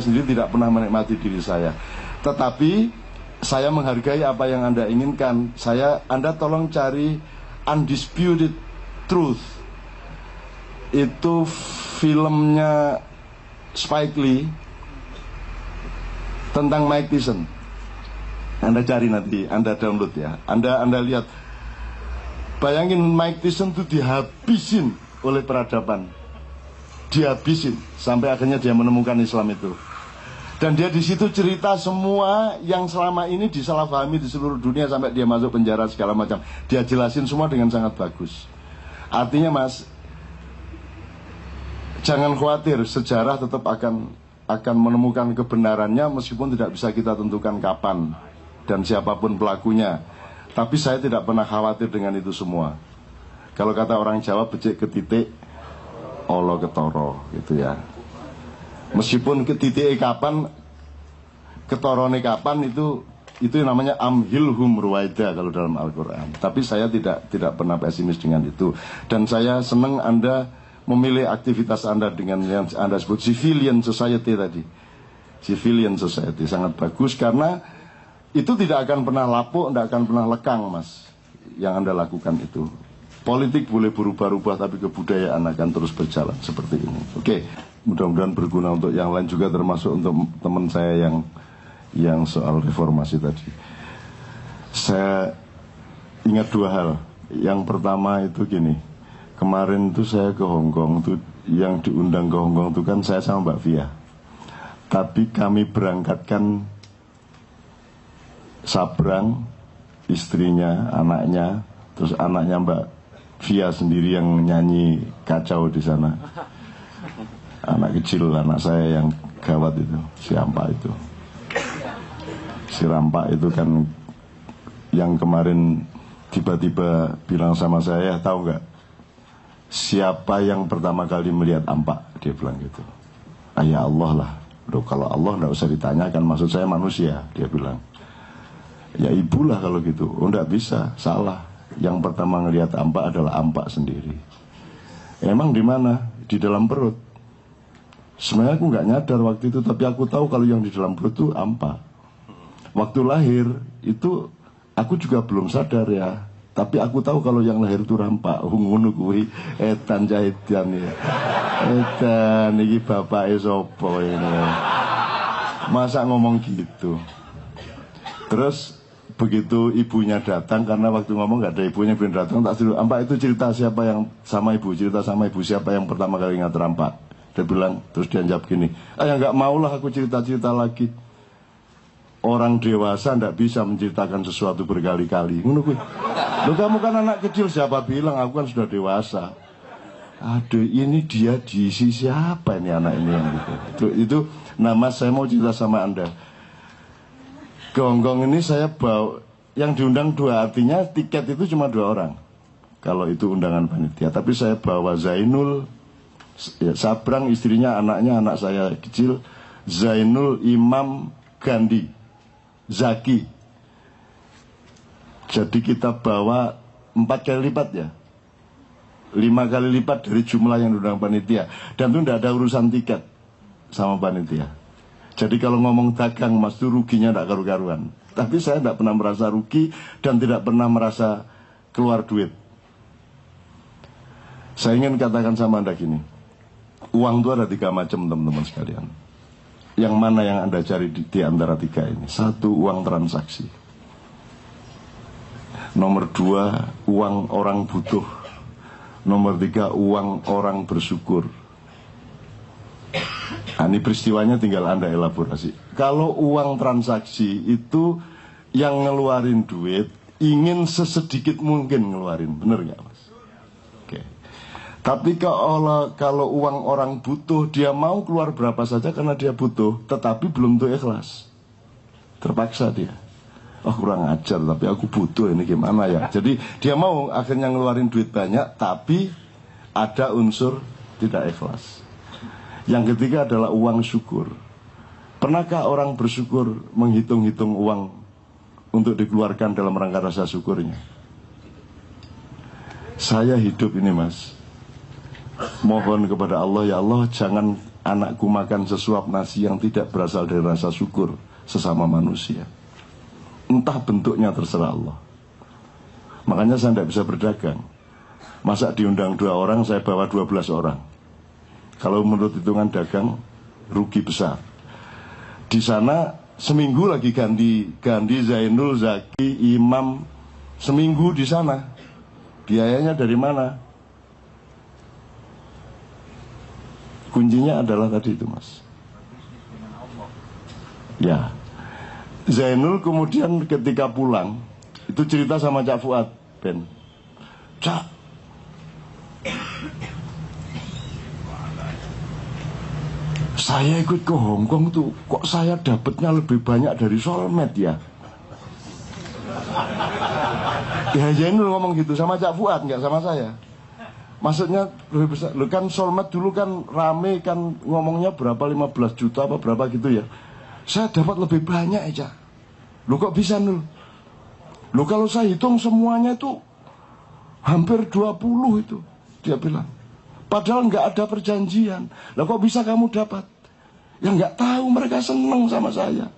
sendiri tidak pernah menikmati diri saya. Tetapi saya menghargai apa yang Anda inginkan. Anda tolong cari Undisputed Truth. Itu filmnya Spike Lee tentang Mike Tyson. Anda cari nanti, Anda download ya. Anda lihat. Bayangin Mike Tyson itu dihabisin oleh peradaban. Dihabisin sampai akhirnya dia menemukan Islam itu. Dan dia di situ cerita semua yang selama ini disalahpahami di seluruh dunia sampai dia masuk penjara segala macam. Dia jelasin semua dengan sangat bagus. Artinya Mas, jangan khawatir, sejarah tetap akan menemukan kebenarannya meskipun tidak bisa kita tentukan kapan dan siapapun pelakunya. Tapi saya tidak pernah khawatir dengan itu semua. Kalau kata orang Jawa, becik ke titik, olo ketoro, gitu ya. Meskipun ke titik kapan, ketorone kapan itu namanya amhilhum ruwaida kalau dalam Al-Quran. Tapi saya tidak pernah pesimis dengan itu. Dan saya senang Anda memilih aktivitas Anda dengan yang Anda sebut civilian society tadi. Civilian society sangat bagus karena itu tidak akan pernah lapuk, tidak akan pernah lekang Mas. Yang Anda lakukan itu. Politik boleh berubah-ubah tapi kebudayaan akan terus berjalan seperti ini. Oke. Mudah-mudahan berguna untuk yang lain juga, termasuk untuk teman saya yang soal reformasi tadi. Saya ingat dua hal. Yang pertama itu gini, kemarin itu saya ke Hongkong, itu yang diundang ke Hongkong itu kan saya sama Mbak Via. Tapi kami berangkatkan Sabrang, istrinya, anaknya, terus anaknya Mbak Via sendiri yang nyanyi kacau di sana. Anak kecil, anak saya yang gawat itu, si Rampak itu. Si Rampak itu kan yang kemarin tiba-tiba bilang sama saya, tahu nggak siapa yang pertama kali melihat Ampak? Dia bilang gitu. Ya Allah lah. Loh, kalau Allah nggak usah ditanyakan, maksud saya manusia, dia bilang. Ya ibulah kalau gitu. Oh nggak bisa, salah. Yang pertama ngelihat Ampak adalah Ampak sendiri. Emang di mana? Di dalam perut. Sebenarnya aku nggak nyadar waktu itu, tapi aku tahu kalau yang di dalam perut itu Ampak. Waktu lahir itu aku juga belum sadar ya, tapi aku tahu kalau yang lahir itu Rampak. Ngono kuwi edan jahitan ya. Edan iki bapake sapa ini. Masa ngomong gitu. Terus begitu ibunya datang, karena waktu ngomong nggak ada ibunya, ibunya datang, tak suruh Ampak itu cerita siapa yang sama ibu, cerita sama ibu siapa yang pertama kali ingat Rampak. Dia bilang, terus dia jawab gini, ya nggak maulah aku cerita-cerita lagi. Orang dewasa nggak bisa menceritakan sesuatu berkali-kali. Loh, kamu kan anak kecil, siapa bilang, aku kan sudah dewasa. Aduh, ini dia diisi siapa ini anak ini yang gitu. Itu nama saya mau cerita sama Anda. Ke Hongkong ini saya bawa, yang diundang dua, artinya tiket itu cuma 2 orang. Kalau itu undangan panitia. Tapi saya bawa Zainul, Sabrang, istrinya, anaknya, anak saya kecil, Zainul, Imam, Gandhi, Zaki. Jadi kita bawa 4 kali lipat ya, 5 kali lipat dari jumlah yang diundang panitia. Dan itu tidak ada urusan tiket sama panitia. Jadi kalau ngomong dagang Mas, itu ruginya tidak karu-karuan. Tapi saya tidak pernah merasa rugi dan tidak pernah merasa keluar duit. Saya ingin katakan sama Anda gini, uang itu ada 3 macam teman-teman sekalian. Yang mana yang Anda cari di antara 3 ini? 1, uang transaksi. Nomor 2, uang orang butuh. Nomor 3, uang orang bersyukur. Nah, ini peristiwanya tinggal Anda elaborasi. Kalau uang transaksi itu yang ngeluarin duit ingin sesedikit mungkin ngeluarin, bener nggak Mas? Oke. Tapi kalau uang orang butuh, dia mau keluar berapa saja karena dia butuh, tetapi belum tuh ikhlas. Terpaksa dia. Oh kurang ajar, tapi aku butuh, ini gimana ya? Jadi dia mau akhirnya ngeluarin duit banyak, tapi ada unsur tidak ikhlas. Yang ketiga adalah uang syukur. Pernahkah orang bersyukur menghitung-hitung uang untuk dikeluarkan dalam rangka rasa syukurnya? Saya hidup ini Mas, mohon kepada Allah, ya Allah jangan anakku makan sesuap nasi yang tidak berasal dari rasa syukur sesama manusia. Entah bentuknya, terserah Allah. Makanya saya tidak bisa berdagang. Masa diundang 2 orang, saya bawa 12 orang. Kalau menurut hitungan dagang, rugi besar. Di sana seminggu lagi ganti Zainul, Zaki, Imam. Seminggu di sana. Biayanya dari mana? Kuncinya adalah tadi itu, Mas. Ya. Zainul kemudian ketika pulang, itu cerita sama Cak Fuad, Ben. Cak, saya ikut ke Hongkong tuh, kok saya dapatnya lebih banyak dari soulmate ya? Ya Zainul ngomong gitu sama Cak Fuad, nggak sama saya. Maksudnya lebih besar. Lu kan soulmate dulu kan rame kan ngomongnya berapa 15 juta apa berapa gitu ya. Saya dapat lebih banyak aja. Lu kok bisa Nul? Lu kalau saya hitung semuanya itu hampir 20 itu, dia bilang. Padahal nggak ada perjanjian. Lah kok bisa kamu dapat? Ya nggak tahu, mereka seneng sama saya.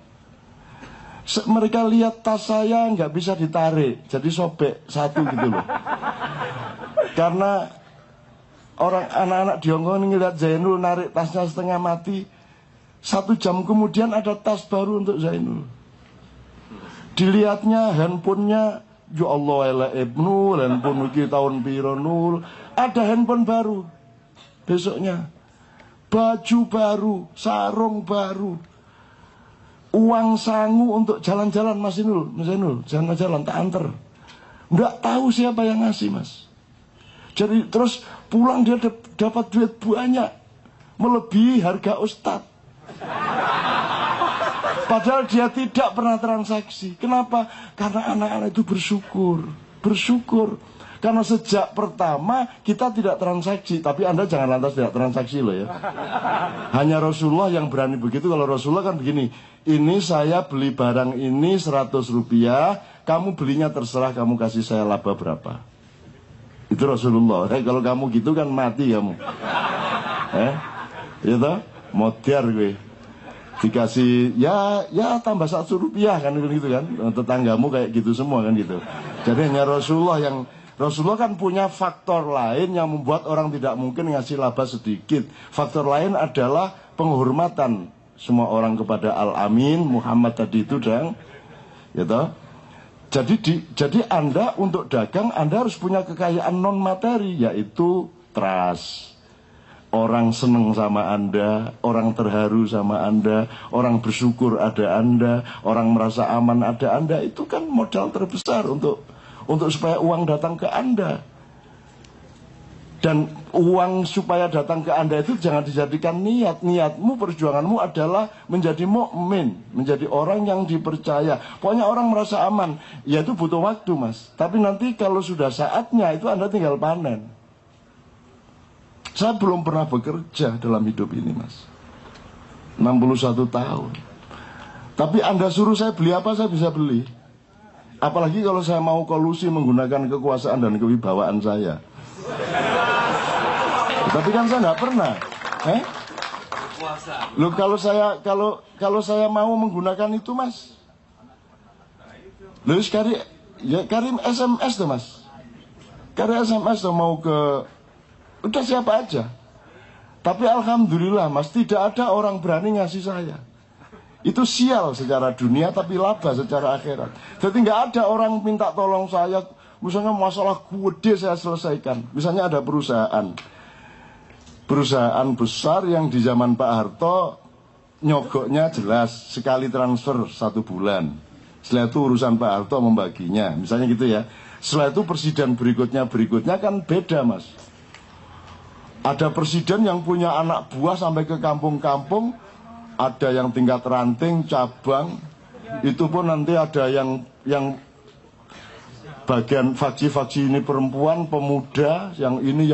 Mereka lihat tas saya nggak bisa ditarik, jadi sobek satu gitu loh. Karena orang anak-anak di Hongkong ngeliat Zainul narik tasnya setengah mati, 1 jam kemudian ada tas baru untuk Zainul. Dilihatnya handphonenya, ya Allah elah Ibnu, handphone iki tahun piro Nul, ada handphone baru. Besoknya baju baru, sarung baru, uang sangu untuk jalan-jalan Mas Zainul, jalan-jalan tak anter. Nggak tahu siapa yang ngasih Mas. Jadi terus pulang dia dapat duit banyak, melebihi harga ustadz. Padahal dia tidak pernah transaksi. Kenapa? Karena anak-anak itu bersyukur. Karena sejak pertama kita tidak transaksi. Tapi Anda jangan lantas tidak transaksi loh ya. Hanya Rasulullah yang berani begitu. Kalau Rasulullah kan begini, ini saya beli barang ini 100 rupiah, kamu belinya terserah, kamu kasih saya laba berapa. Itu Rasulullah. Kalau kamu gitu kan mati kamu. Itu modern gue. Dikasih ya tambah 100 rupiah kan gitu kan. Tetanggamu kayak gitu semua kan gitu. Jadi hanya Rasulullah kan punya faktor lain yang membuat orang tidak mungkin ngasih laba sedikit. Faktor lain adalah penghormatan semua orang kepada Al-Amin Muhammad tadi itu dan gitu. Jadi Anda untuk dagang Anda harus punya kekayaan non materi, yaitu trust. Orang seneng sama Anda, orang terharu sama Anda, orang bersyukur ada Anda, orang merasa aman ada Anda. Itu kan modal terbesar untuk supaya uang datang ke Anda. Dan uang supaya datang ke Anda itu jangan dijadikan niatmu, perjuanganmu adalah menjadi mukmin, menjadi orang yang dipercaya. Pokoknya orang merasa aman, ya itu butuh waktu Mas. Tapi nanti kalau sudah saatnya itu Anda tinggal panen. Saya belum pernah bekerja dalam hidup ini Mas, 61 tahun. Tapi Anda suruh saya beli apa, saya bisa beli. Apalagi kalau saya mau kolusi menggunakan kekuasaan dan kewibawaan saya. Tapi kan saya nggak pernah. Loh kalau saya mau menggunakan itu Mas. Loh Karim SMS tuh Mas. Karim SMS tuh mau ke, udah siapa aja. Tapi alhamdulillah Mas, tidak ada orang berani ngasih saya. Itu sial secara dunia tapi laba secara akhirat. Jadi nggak ada orang minta tolong saya, misalnya masalah gede saya selesaikan. Misalnya ada perusahaan besar yang di zaman Pak Harto nyogoknya jelas, sekali transfer 1 bulan. Setelah itu urusan Pak Harto membaginya, misalnya gitu ya. Setelah itu presiden berikutnya kan beda Mas. Ada presiden yang punya anak buah sampai ke kampung-kampung, ada yang tingkat ranting, cabang, itu pun nanti ada yang bagian faksi ini perempuan, pemuda, yang ini,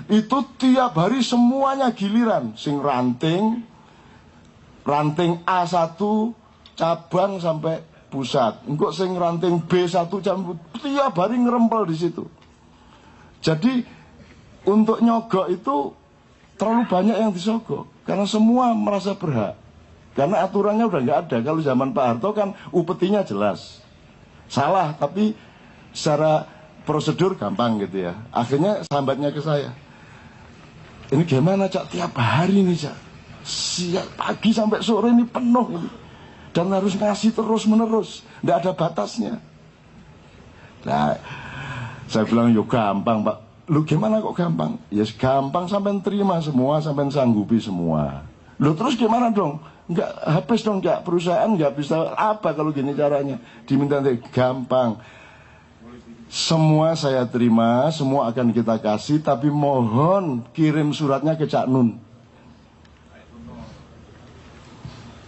itu tiap hari semuanya giliran, sing ranting A1 cabang sampai pusat, engkau sing ranting B1 tiap hari ngerempel di situ. Jadi untuk nyogok itu terlalu banyak yang disogok. Karena semua merasa berhak. Karena aturannya udah nggak ada. Kalau zaman Pak Harto kan upetinya jelas. Salah, tapi secara prosedur gampang gitu ya. Akhirnya sambatnya ke saya. Ini gimana Cak, tiap hari nih Cak, siang pagi sampai sore ini penuh ini. Dan harus ngasih terus menerus, nggak ada batasnya. Nah, saya bilang yo gampang Pak. Lu gimana kok gampang? Ya gampang, sampai terima semua, sampai sanggupi semua. Lu terus gimana dong? Nggak habis dong Cak, perusahaan nggak bisa apa kalau gini caranya. Diminta gampang. Semua saya terima, semua akan kita kasih, tapi mohon kirim suratnya ke Cak Nun.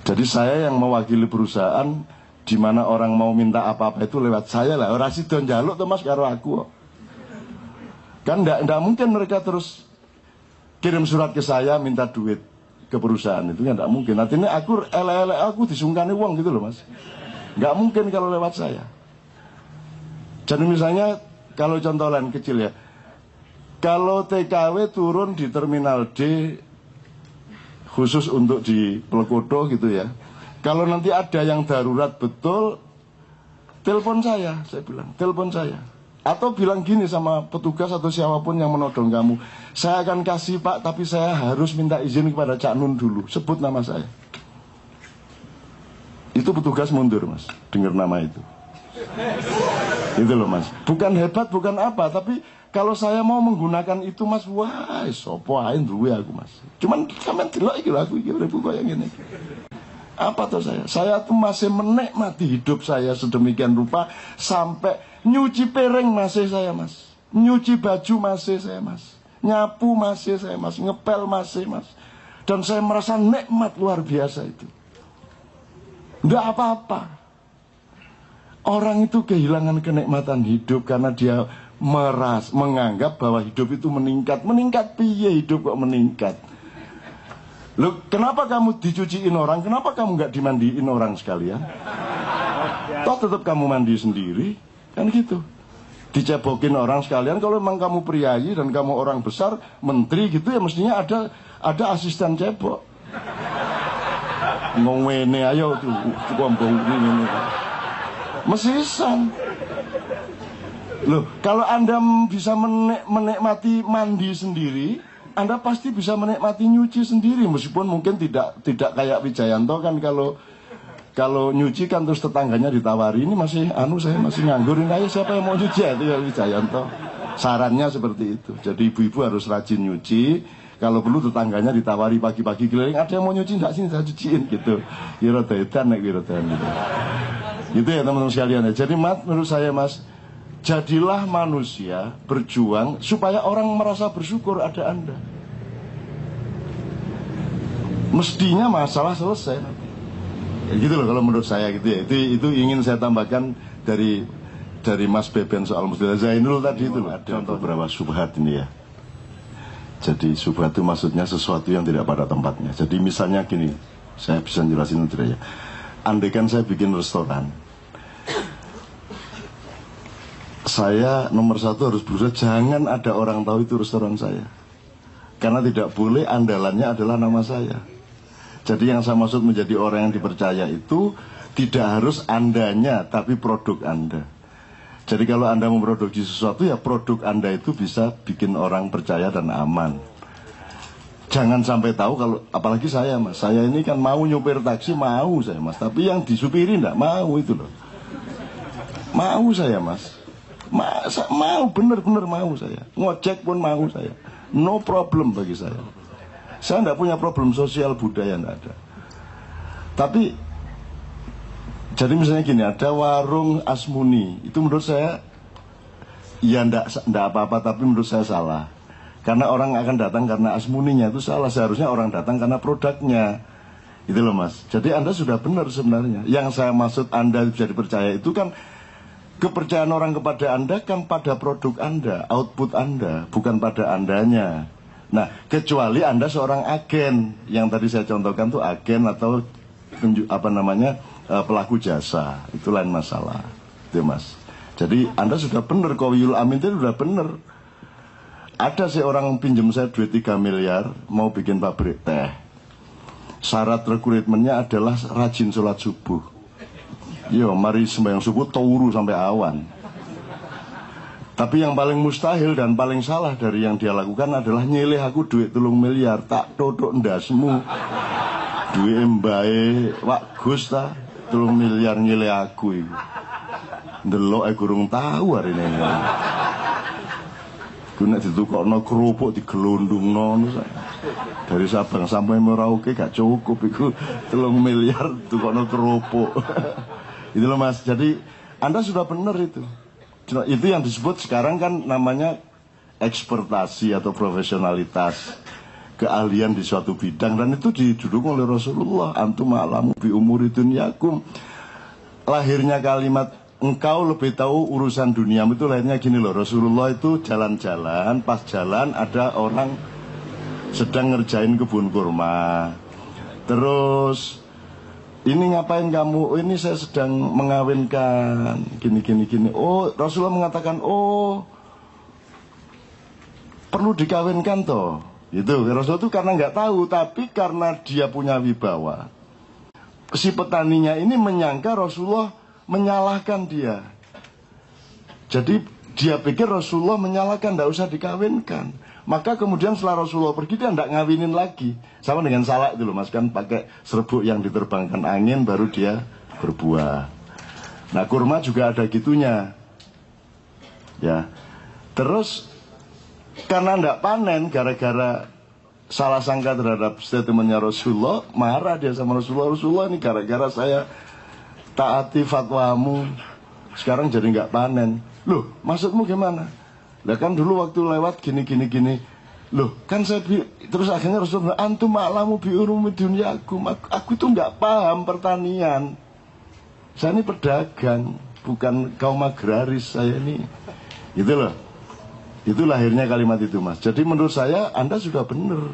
Jadi saya yang mewakili perusahaan, di mana orang mau minta apa-apa itu lewat saya lah. Ora sida njaluk to Mas karo aku. Kan enggak mungkin mereka terus kirim surat ke saya minta duit ke perusahaan, itu kan enggak mungkin. Artinya aku elek-elek aku disungkani wong gitu loh Mas. Enggak mungkin kalau lewat saya. Jadi misalnya kalau contoh lain kecil ya, kalau TKW turun di Terminal D khusus untuk di Plekodo gitu ya, kalau nanti ada yang darurat betul, telepon saya bilang, telepon saya. Atau bilang gini sama petugas atau siapapun yang menodong kamu, saya akan kasih Pak, tapi saya harus minta izin kepada Cak Nun dulu, sebut nama saya. Itu petugas mundur Mas, dengar nama itu. Itu loh Mas, bukan hebat, bukan apa, tapi kalau saya mau menggunakan itu Mas, wah sopo ae duwe aku Mas. Cuman sampean delok iki lho, aku iki urip koyo ngene. Apa tuh saya tuh masih menikmati hidup saya sedemikian rupa, sampai nyuci piring masih saya Mas, nyuci baju masih saya Mas, nyapu masih saya Mas, ngepel masih Mas. Dan saya merasa nikmat luar biasa itu. Enggak apa-apa. Orang itu kehilangan kenikmatan hidup karena dia menganggap bahwa hidup itu meningkat. Meningkat piye hidup kok meningkat? Loh, kenapa kamu dicuciin orang? Kenapa kamu nggak dimandiin orang sekalian? Toh tetap kamu mandi sendiri, kan gitu. Dicebokin orang sekalian. Kalau memang kamu priayi dan kamu orang besar, menteri gitu ya, mestinya ada asisten cebok. Ngomene ayo tuh kumpul ini. Mesisan. Loh, kalau Anda bisa menikmati mandi sendiri, Anda pasti bisa menikmati nyuci sendiri. Meskipun mungkin tidak kayak Wijayanto kan, kalau nyuci kan terus tetangganya ditawari, ini masih saya masih nganggur, ini ayo siapa yang mau nyuci, itu ya Wijayanto. Sarannya seperti itu. Jadi ibu-ibu harus rajin nyuci. Kalau perlu tetangganya ditawari pagi-pagi keliling, ada yang mau nyuci enggak sini, saya cuciin gitu. Kira dedan nek kira dedan gitu. Gitu ya teman-teman sekalian ya. Jadi menurut saya Mas, jadilah manusia, berjuang supaya orang merasa bersyukur ada Anda. Mestinya masalah selesai. Ya gitu loh kalau menurut saya gitu ya. Itu ingin saya tambahkan dari Mas Beben soal Musdila Zainul tadi itu loh. Ada beberapa syubhat ini ya. Jadi syubhat itu maksudnya sesuatu yang tidak pada tempatnya. Jadi misalnya gini, saya bisa jelasin itu ya. Andaikan saya bikin restoran, saya nomor satu harus berusaha jangan ada orang tahu itu restoran saya. Karena tidak boleh andalannya adalah nama saya. Jadi yang saya maksud menjadi orang yang dipercaya itu tidak harus Andanya, tapi produk Anda. Jadi kalau Anda memproduksi sesuatu, ya produk Anda itu bisa bikin orang percaya dan aman. Jangan sampai tahu kalau, apalagi saya Mas, saya ini kan mau nyupir taksi, mau saya Mas, tapi yang disupiri enggak mau itu loh. Mau saya Mas, mau bener-bener mau saya, ngojek pun mau saya, no problem bagi saya. Saya enggak punya problem sosial budaya, enggak ada. Tapi jadi misalnya gini, ada warung Asmuni, itu menurut saya ya enggak apa-apa, tapi menurut saya salah. Karena orang akan datang karena asmuninya, itu salah. Seharusnya orang datang karena produknya. Itu loh Mas. Jadi Anda sudah benar sebenarnya. Yang saya maksud Anda bisa dipercaya itu kan, kepercayaan orang kepada Anda kan pada produk Anda, output Anda, bukan pada Andanya. Nah, kecuali Anda seorang agen. Yang tadi saya contohkan tuh agen atau pelaku jasa. Itu lain masalah. Itu Mas. Jadi Anda sudah benar, Qawiyul Amin itu sudah benar. Ada seorang pinjam saya duit 3 miliar, mau bikin pabrik teh. syarat rekrutmennya adalah rajin sholat subuh. Yo, mari sembahyang subuh turu sampai awan. Tapi yang paling mustahil dan paling salah dari yang dia lakukan adalah nyilih aku duit 3 miliar, tak totok ndasmu. Duit mbae Wak Gus ta 3 miliar nyilih aku iku. Ndelok gurung tahu hari ini. Ku nek ditukokno kerupuk digelundungno dari Sabang sampai Merauke gak cukup iku 3 miliar tukokno kerupuk. Itu loh Mas. Jadi Anda sudah benar itu. Itu yang disebut sekarang kan namanya ekspertasi atau profesionalitas, keahlian di suatu bidang, dan itu didukung oleh Rasulullah. Antum a'lamu bi umuri dunyakum. Lahirnya kalimat engkau lebih tahu urusan duniamu itu lahirnya gini loh. Rasulullah itu jalan-jalan, pas jalan ada orang sedang ngerjain kebun kurma. Terus ini ngapain kamu? Oh, ini saya sedang mengawinkan. Gini. Oh, Rasulullah mengatakan, oh, perlu dikawinkan toh. Itu Rasulullah itu karena nggak tahu, tapi karena dia punya wibawa. Si petaninya ini menyangka Rasulullah menyalahkan dia. Jadi dia pikir Rasulullah menyalahkan, nggak usah dikawinkan. Maka kemudian setelah Rasulullah pergi, dia tidak ngawinin lagi. Sama dengan salak itu loh Mas, kan pakai serbuk yang diterbangkan angin baru dia berbuah. Nah kurma juga ada gitunya. Ya. Terus karena tidak panen gara-gara salah sangka terhadap statementnya Rasulullah, marah dia sama Rasulullah. Rasulullah ini gara-gara saya taati fatwamu, sekarang jadi nggak panen. Loh, maksudmu gimana? Lah kan dulu waktu lewat gini. Loh, kan saya terus akhirnya Rasulullah antum a'lamu bi urumi dunyakum. Aku tuh nggak paham pertanian. Saya ini pedagang, bukan kaum agraris saya ini. Gitu loh. Itu lahirnya kalimat itu Mas. Jadi menurut saya Anda sudah benar.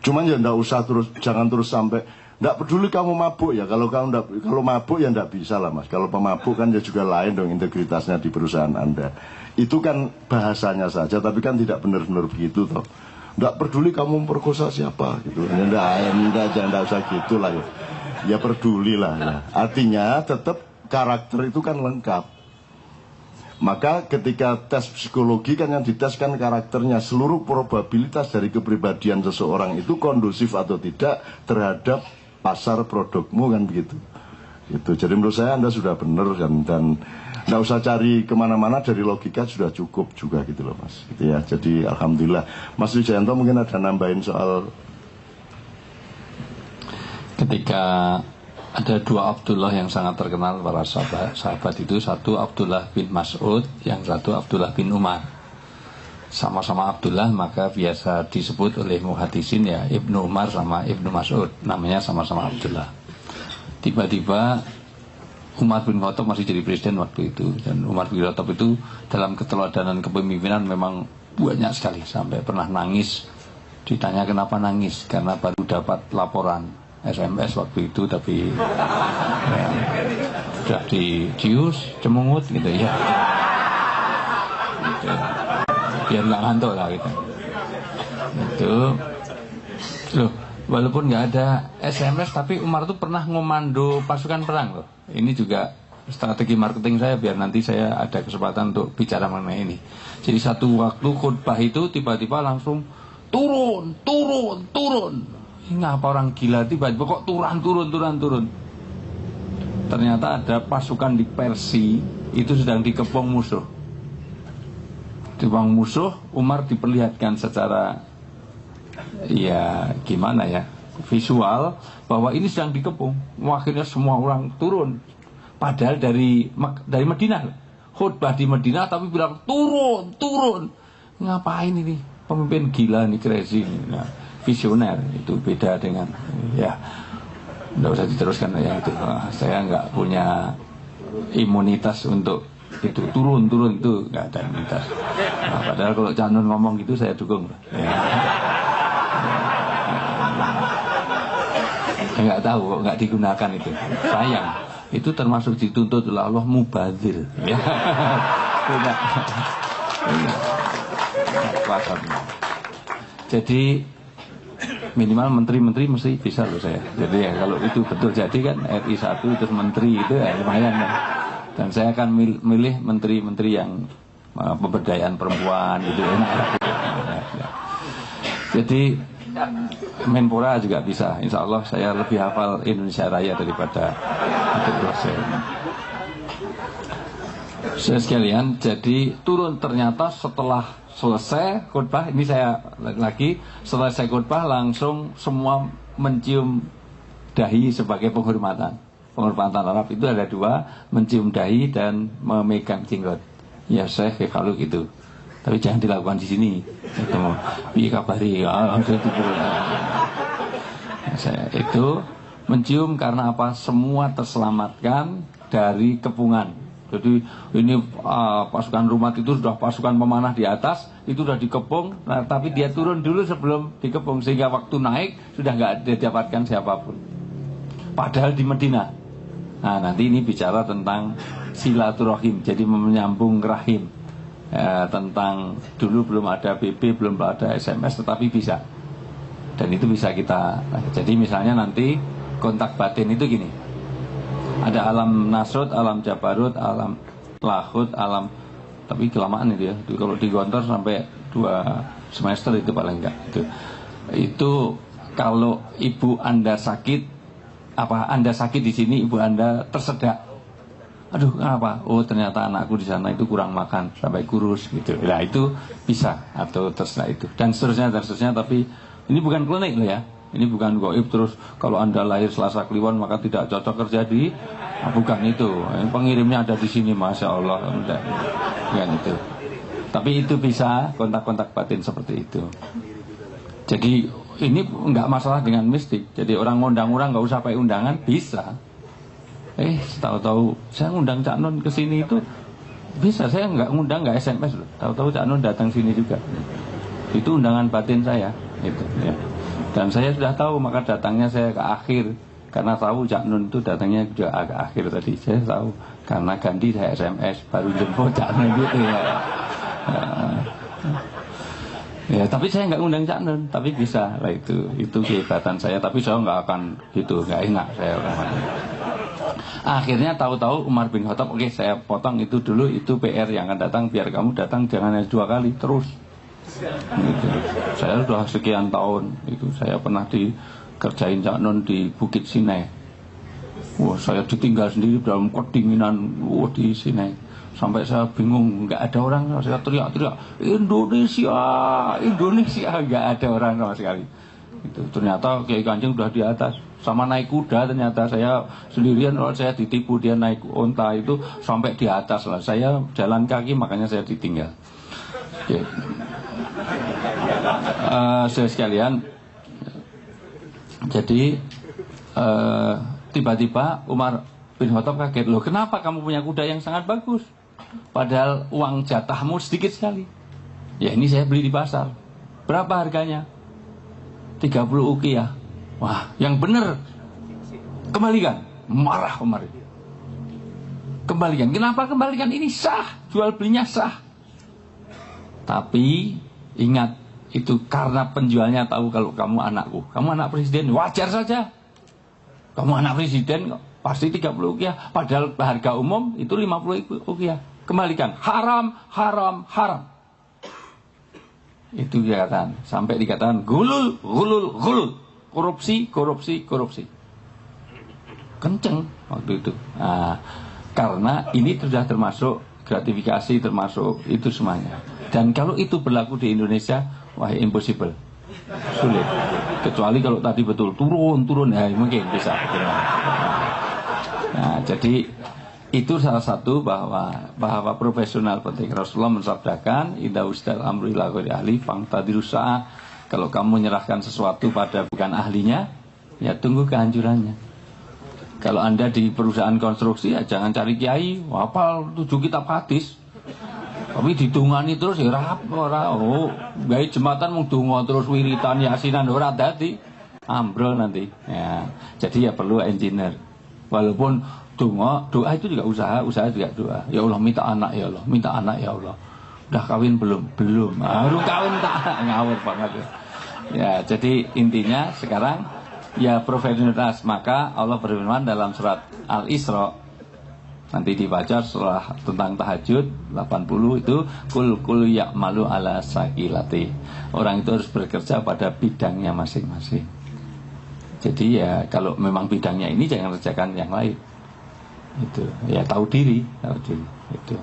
Cuman ya enggak usah jangan terus sampai enggak peduli kamu mabuk ya. Kalau mabuk ya enggak bisa lah Mas. Kalau pemabuk kan ya juga lain dong integritasnya di perusahaan Anda. Itu kan bahasanya saja, tapi kan tidak benar-benar begitu toh. Enggak peduli kamu memperkosa siapa gitu. Enggak usah gitulah ya. Ya pedulilah ya. Artinya tetap karakter itu kan lengkap. Maka ketika tes psikologi kan yang diteskan karakternya, seluruh probabilitas dari kepribadian seseorang itu kondusif atau tidak terhadap pasar produkmu kan begitu. Itu jadi menurut saya Anda sudah benar dan nggak usah cari kemana-mana, dari logika sudah cukup juga gitu loh Mas. Gitu ya. Jadi alhamdulillah. Mas Wijayanto mungkin ada nambahin soal ketika ada 2 Abdullah yang sangat terkenal para sahabat itu, satu Abdullah bin Mas'ud, yang satu Abdullah bin Umar. Sama-sama Abdullah, maka biasa disebut oleh muhaddisin ya Ibnu Umar sama Ibnu Mas'ud, namanya sama-sama Abdullah. Tiba-tiba Umar bin Khattab masih jadi presiden waktu itu, dan Umar bin Khattab itu dalam keteladanan kepemimpinan memang banyak sekali, sampai pernah nangis. Ditanya kenapa nangis, karena baru dapat laporan SMS waktu itu, tapi ya, sudah dijius, cemungut gitu ya, gitu. Biar nggak ngantuk lah gitu. Itu loh, walaupun nggak ada SMS, tapi Umar tuh pernah ngomando pasukan perang loh. Ini juga strategi marketing saya, biar nanti saya ada kesempatan untuk bicara mengenai ini. Jadi satu waktu khutbah itu tiba-tiba langsung turun. Ngapa orang gila tiba-tiba kok turun. Ternyata ada pasukan di Persia itu sedang dikepung musuh. Dikepung musuh, Umar diperlihatkan secara ya gimana ya, visual bahwa ini sedang dikepung. Akhirnya semua orang turun. Padahal dari Madinah, khutbah di Madinah tapi bilang turun. Ngapain ini? Pemimpin gila nih, crazy. Nah, visioner itu beda dengan ya, nggak usah diteruskan yang itu. Saya nggak punya imunitas untuk itu, turun itu nggak ada imunitas. Nah, padahal kalau Canun ngomong gitu saya dukung ya. Nggak tahu kok nggak digunakan itu, sayang. Itu termasuk dituntut oleh Allah mubadzir ya. Jadi minimal menteri-menteri mesti bisa loh saya. Jadi ya kalau itu betul jadi kan RI 1 terus menteri itu ya lumayan kan. Dan saya akan milih menteri-menteri yang pemberdayaan perempuan gitu enak. Ya. Jadi Menpora juga bisa. Insya Allah saya lebih hafal Indonesia Raya daripada itu dosen. Saya sekalian, jadi turun ternyata setelah selesai khutbah, ini saya lagi selesai khutbah langsung semua mencium dahi sebagai penghormatan. Penghormatan Arab itu ada dua, mencium dahi dan memegang jenggot. Ya saya kalau gitu. Tapi jangan dilakukan di sini. Piye kabari? Saya itu mencium karena apa? Semua terselamatkan dari kepungan. Jadi ini pasukan Rumat itu sudah pasukan pemanah di atas, itu sudah dikepung, nah, tapi dia turun dulu sebelum dikepung sehingga waktu naik sudah nggak didapatkan siapapun. Padahal di Medina. Nah nanti ini bicara tentang silaturahim, jadi menyambung rahim. Tentang dulu belum ada BB, belum ada SMS, tetapi bisa. Dan itu bisa kita. Jadi misalnya nanti kontak batin itu gini. Ada alam Nasrut, alam Jabarut, alam Lahut, alam. Tapi kelamaan itu ya. Kalau digontor sampai 2 semester itu paling enggak. Itu kalau ibu Anda sakit, Anda sakit di sini, ibu Anda tersedak. Aduh, kenapa? Oh, ternyata anakku di sana itu kurang makan sampai kurus gitu. Nah, itu bisa atau terserah itu. Dan seterusnya, tapi ini bukan klinik loh ya. Ini bukan goib terus kalau Anda lahir Selasa Kliwon maka tidak cocok kerja di bukan itu. Pengirimnya ada di sini, Masya Allah. Enggak. Bukan itu. Tapi itu bisa kontak-kontak batin seperti itu. Jadi ini enggak masalah dengan mistik. Jadi orang ngundang orang enggak usah pakai undangan, bisa. Tahu-tahu saya ngundang Cak Nun ke sini itu bisa, saya nggak ngundang, nggak SMS loh. Tahu-tahu Cak Nun datang sini juga. Itu undangan batin saya, itu ya. Dan saya sudah tahu, maka datangnya saya ke akhir karena tahu Cak Nun itu datangnya juga agak akhir tadi. Saya tahu karena ganti saya SMS baru jemput Cak Nun gitu ya. Ya, tapi saya nggak ngundang Cak Nun, tapi bisa lah itu kehebatan saya. Tapi saya nggak akan gitu, nggak enak saya orang. Akhirnya tahu-tahu Umar bin Khattab, oke saya potong itu dulu, itu PR yang akan datang, biar kamu datang jangan hanya 2 kali terus. Gitu. Saya sudah sekian tahun itu saya pernah dikerjain Cak Nun di Bukit Sinai. Wah, saya ditinggal sendiri dalam kedinginan di Sinai. Sampai saya bingung, nggak ada orang, saya teriak-teriak, Indonesia, nggak ada orang sama sekali. Itu ternyata Kiai Kanjeng sudah di atas, sama naik kuda. Ternyata saya sendirian, kalau saya ditipu dia naik onta itu sampai di atas lah. Saya jalan kaki, makanya saya ditinggal. Oke. Saya sekalian, jadi tiba-tiba Umar bin Khattab kaget, loh kenapa kamu punya kuda yang sangat bagus? Padahal uang jatahmu sedikit sekali. Ya ini saya beli di pasar. Berapa harganya? 30 uqiyah. Wah, yang benar kembalikan. Marah Umar. Kembalikan. Kenapa kembalikan? Ini sah, jual belinya sah. Tapi ingat, itu karena penjualnya tahu kalau kamu anakku, kamu anak presiden, wajar saja. Kamu anak presiden pasti 30 uqiyah. Padahal harga umum itu 50 uqiyah. Kembalikan. Haram, haram, haram. Itu dikatakan, sampai dikatakan gulul, gulul, gulul, korupsi, korupsi, korupsi. Kenceng waktu itu. Nah, karena ini sudah termasuk gratifikasi, termasuk itu semuanya. Dan kalau itu berlaku di Indonesia, wah impossible, sulit. Kecuali kalau tadi betul turun, ya mungkin bisa. Nah, jadi itu salah satu bahwa profesional penting. Rasulullah mensabdakan, idza ustal amru ila ghairi ahli fangtadirus sa'ah. Kalau kamu menyerahkan sesuatu pada bukan ahlinya, ya tunggu kehancurannya. Kalau Anda di perusahaan konstruksi, ya jangan cari kiai, hafal 7 kitab hadis. Tapi didungani terus ya ora. Oh, gawe jembatan mung donga terus wiritan yasinan ora dadi. Ambrol nanti. Ya, jadi ya perlu engineer. Walaupun doa itu juga usaha juga doa. Ya Allah minta anak ya Allah, minta anak ya Allah. Udah kawin belum? Belum. Baru kawin tak ngawur banget ya. Ya, jadi intinya sekarang ya profesionalitas. Maka Allah berfirman dalam surat Al-Isra, nanti dibaca setelah tentang tahajud 80 itu, kul ya'malu ala sakilati. Orang itu harus bekerja pada bidangnya masing-masing. Jadi ya kalau memang bidangnya ini jangan kerjakan yang lain. Itu ya tahu diri itu.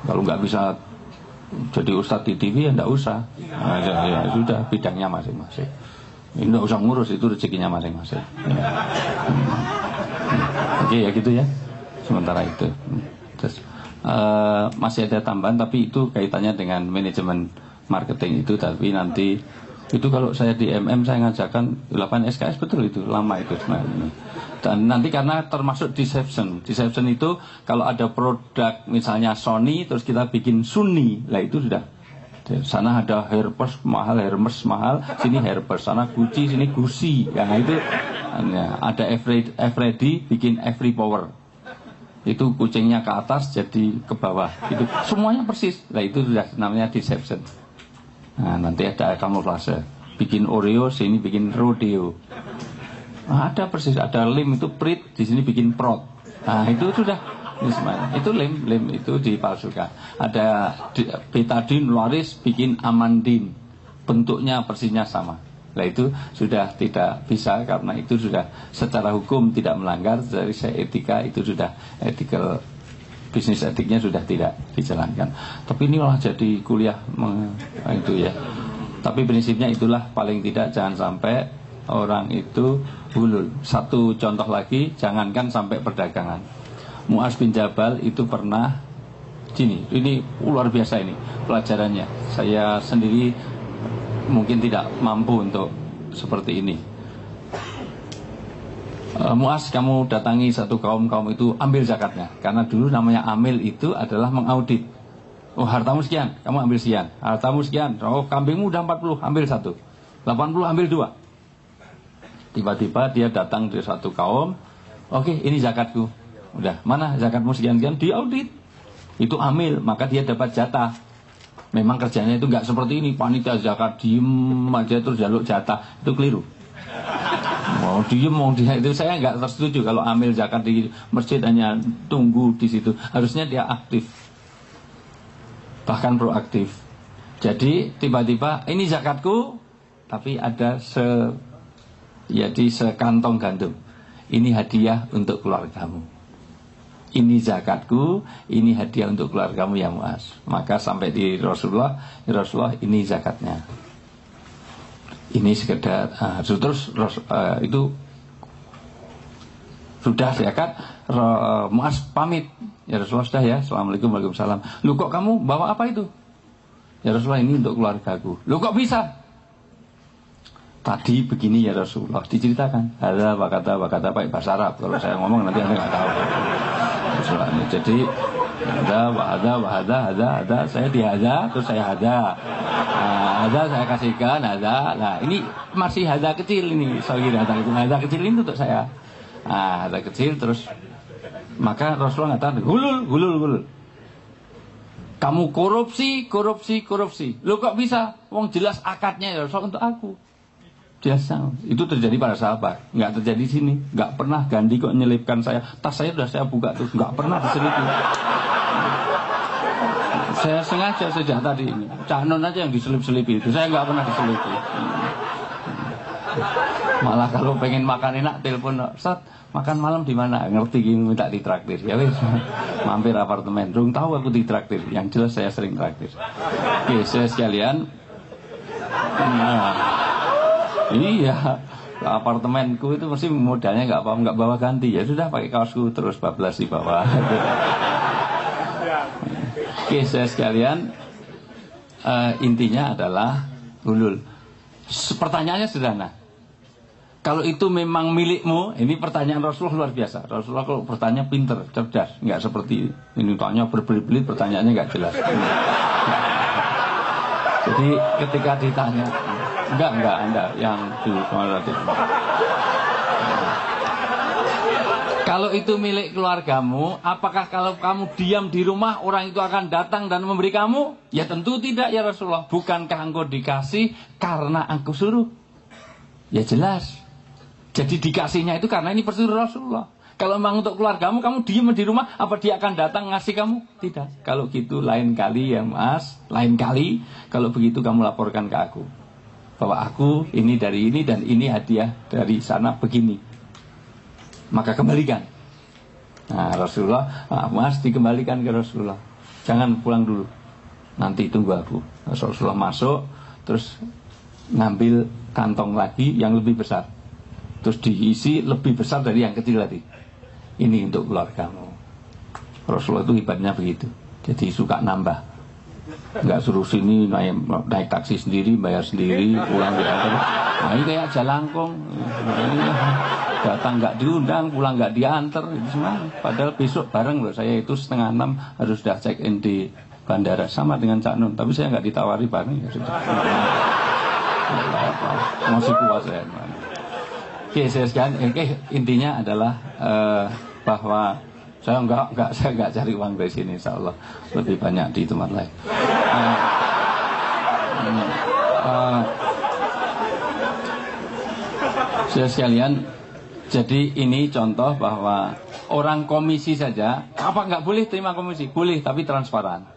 Kalau nggak bisa jadi ustadz di TV ya nggak usah. Nah, ya sudah bidangnya masing-masing. Ini nggak usah ngurus, itu rezekinya masing-masing. Ya. Oke ya gitu ya. Sementara itu. Terus masih ada tambahan tapi itu kaitannya dengan manajemen marketing itu. Tapi nanti itu kalau saya di saya ngajarkan 8 SKS betul itu lama itu sebenarnya. Dan nanti karena termasuk deception itu kalau ada produk misalnya Sony terus kita bikin Sunni, lah itu sudah sana ada Hermes mahal, sini Hermes, sana Gucci, sini Gucci. Ya itu ya, ada Eveready bikin Every Power. Itu kucingnya ke atas jadi ke bawah. Itu semuanya persis. Lah itu sudah namanya deception. Nah, nanti ada kamuflase. Bikin Oreo, sini bikin Rodeo. Nah, ada persis, ada lim itu prit, di sini bikin prot. Nah, itu sudah itu lim itu dipalsukan. Ada betadine laris bikin amandin. Bentuknya persisnya sama. Nah, itu sudah tidak bisa karena itu sudah secara hukum tidak melanggar, dari etika itu sudah ethical, bisnis etiknya sudah tidak dijalankan. Tapi ini malah jadi kuliah itu ya. Tapi prinsipnya itulah, paling tidak jangan sampai orang itu hulul. Satu contoh lagi, jangankan sampai perdagangan. Mu'az bin Jabal itu pernah ini luar biasa ini pelajarannya. Saya sendiri mungkin tidak mampu untuk seperti ini. Mu'az, kamu datangi satu kaum itu, ambil zakatnya. Karena dulu namanya amil itu adalah mengaudit. Oh, hartamu sekian, kamu ambil sekian. Hartamu sekian, oh kambingmu udah 40, ambil 1. 80, ambil 2. Tiba-tiba dia datang di satu kaum, oke, ini zakatku. Udah, mana zakatmu sekian-sekian, diaudit. Itu amil, maka dia dapat jatah. Memang kerjanya itu nggak seperti ini, panitia zakat diem aja terus jaluk jatah, itu keliru. Mau diem mau dia, itu saya nggak tersetuju kalau amil zakat di masjid hanya tunggu di situ. Harusnya dia aktif, bahkan proaktif. Jadi tiba-tiba ini zakatku, tapi ada sekantong gandum. Ini hadiah untuk keluargamu. Ini zakatku, ini hadiah untuk keluargamu ya Mu'az. Maka sampai di Rasulullah, ya Rasulullah ini zakatnya. Ini sekedar terus itu sudah zakat. Mu'az pamit, ya Rasulullah sudah ya, assalamualaikum waalaikumsalam. Lu kok kamu bawa apa itu? Ya Rasulullah ini untuk keluargaku. Lu kok bisa? Tadi begini ya Rasulullah, diceritakan. Ada kata pakai bahasa Arab. Kalau saya ngomong nanti Anda nggak tahu. Jadi ada saya dihada terus saya hada. Ada saya kasihkan ada. Nah ini masih hada kecil ini. Soalnya hada kecil ini untuk saya. Hada kecil terus maka Rasulullah ngatakan gulul. Kamu korupsi. Lo kok bisa? Wong jelas akadnya ya Rasul untuk aku. Biasa, itu terjadi pada sahabat, nggak terjadi di sini. Nggak pernah Gandhi kok nyelipkan saya. Tas saya sudah saya buka tuh, nggak pernah diselipi. Saya sengaja sejak tadi ini. Cak Non aja yang diselip-selipi itu, saya nggak pernah diselipi. Malah kalau pengen makan enak, telepon, Ustaz, makan malam di mana? Ngerti gini minta ditraktir. Ya wes, mampir apartemen. Dong tahu aku ditraktir. Yang jelas saya sering traktir. Oke, saya sekalian. Iya, apartemenku itu mesti modalnya nggak bawa ganti, ya sudah pakai kaosku terus bablas di bawah. Oke, saya sekalian, intinya adalah hulul. Pertanyaannya sederhana. Kalau itu memang milikmu, ini pertanyaan Rasulullah luar biasa. Rasulullah kalau bertanya pinter, cerdas, nggak seperti ini tanya berbelit-belit, pertanyaannya nggak jelas. Jadi ketika ditanya, enggak Anda yang di Kalau itu milik keluargamu, apakah kalau kamu diam di rumah orang itu akan datang dan memberi kamu? Ya tentu tidak ya Rasulullah. Bukankah engkau dikasih karena engkau suruh? Ya jelas. Jadi dikasihnya itu karena ini persuruh Rasulullah. Kalau memang untuk keluargamu, kamu diam di rumah, apa dia akan datang ngasih kamu? Tidak. Kalau gitu lain kali ya Mas, lain kali. Kalau begitu kamu laporkan ke aku bahwa aku ini dari ini dan ini hadiah dari sana begini. Maka kembalikan. Nah Rasulullah, Mas dikembalikan ke Rasulullah. Jangan pulang dulu, nanti tunggu aku. Rasulullah masuk, terus ngambil kantong lagi yang lebih besar, terus diisi lebih besar dari yang kecil tadi. Ini untuk keluargamu. Rasulullah itu hebatnya begitu. Jadi suka nambah. Nggak suruh sini naik taksi sendiri, bayar sendiri, pulang diantar. Nah ini kayak jalangkung. Datang nggak diundang, pulang nggak diantar, itu semua. Padahal besok bareng loh, saya itu 5:30 harus sudah check in di bandara sama dengan Cak Nun, tapi saya nggak ditawari bareng ya sudah. Masih puas saya. Oke, saya sekalian, intinya adalah bahwa saya nggak cari uang dari sini, insya Allah lebih banyak di tempat lain. Saya sekalian, jadi ini contoh bahwa orang komisi saja, apa nggak boleh terima komisi? Boleh, tapi transparan.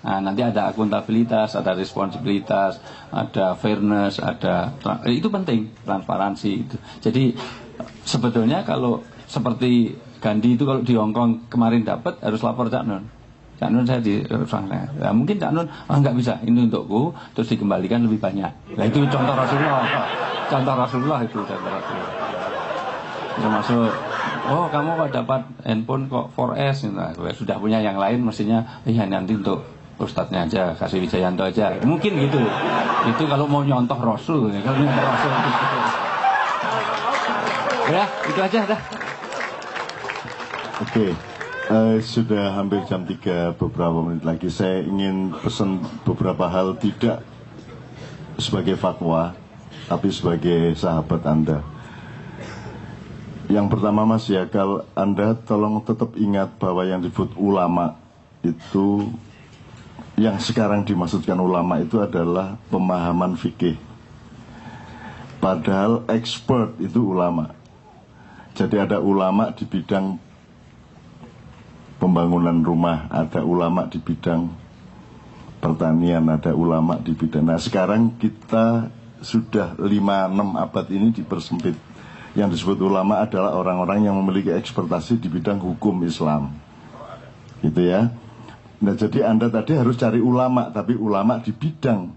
Nah, nanti ada akuntabilitas, ada responsibilitas, ada fairness, itu penting, transparansi itu. Jadi sebetulnya kalau seperti Gandhi itu kalau di Hongkong kemarin dapat harus lapor Cak Nun. Cak Nun saya di ya, mungkin Cak Nun nggak bisa, ini untukku, terus dikembalikan lebih banyak. Nah itu contoh Rasulullah, contoh Rasulullah itu contoh Rasulullah. Termasuk, oh kamu kok dapat handphone kok 4S, nah, sudah punya yang lain mestinya, ya nanti untuk ustadznya aja, kasih Wijayanto aja, mungkin gitu. Itu kalau mau nyontoh Rasul, kalau nyontoh Rasul gitu. Ya itu aja dah. Oke, sudah hampir jam 3 beberapa menit lagi. Saya ingin pesan beberapa hal, tidak sebagai fatwa, tapi sebagai sahabat Anda. Yang pertama Mas ya, kalau Anda tolong tetap ingat bahwa yang disebut ulama itu, yang sekarang dimaksudkan ulama itu adalah pemahaman fikih. Padahal expert itu ulama. Jadi ada ulama di bidang pembangunan rumah, ada ulama di bidang pertanian, ada ulama di bidang. Nah sekarang kita sudah 5-6 abad ini dipersempit. Yang disebut ulama adalah orang-orang yang memiliki ekspertise di bidang hukum Islam, gitu ya. Nah jadi Anda tadi harus cari ulama, tapi ulama di bidang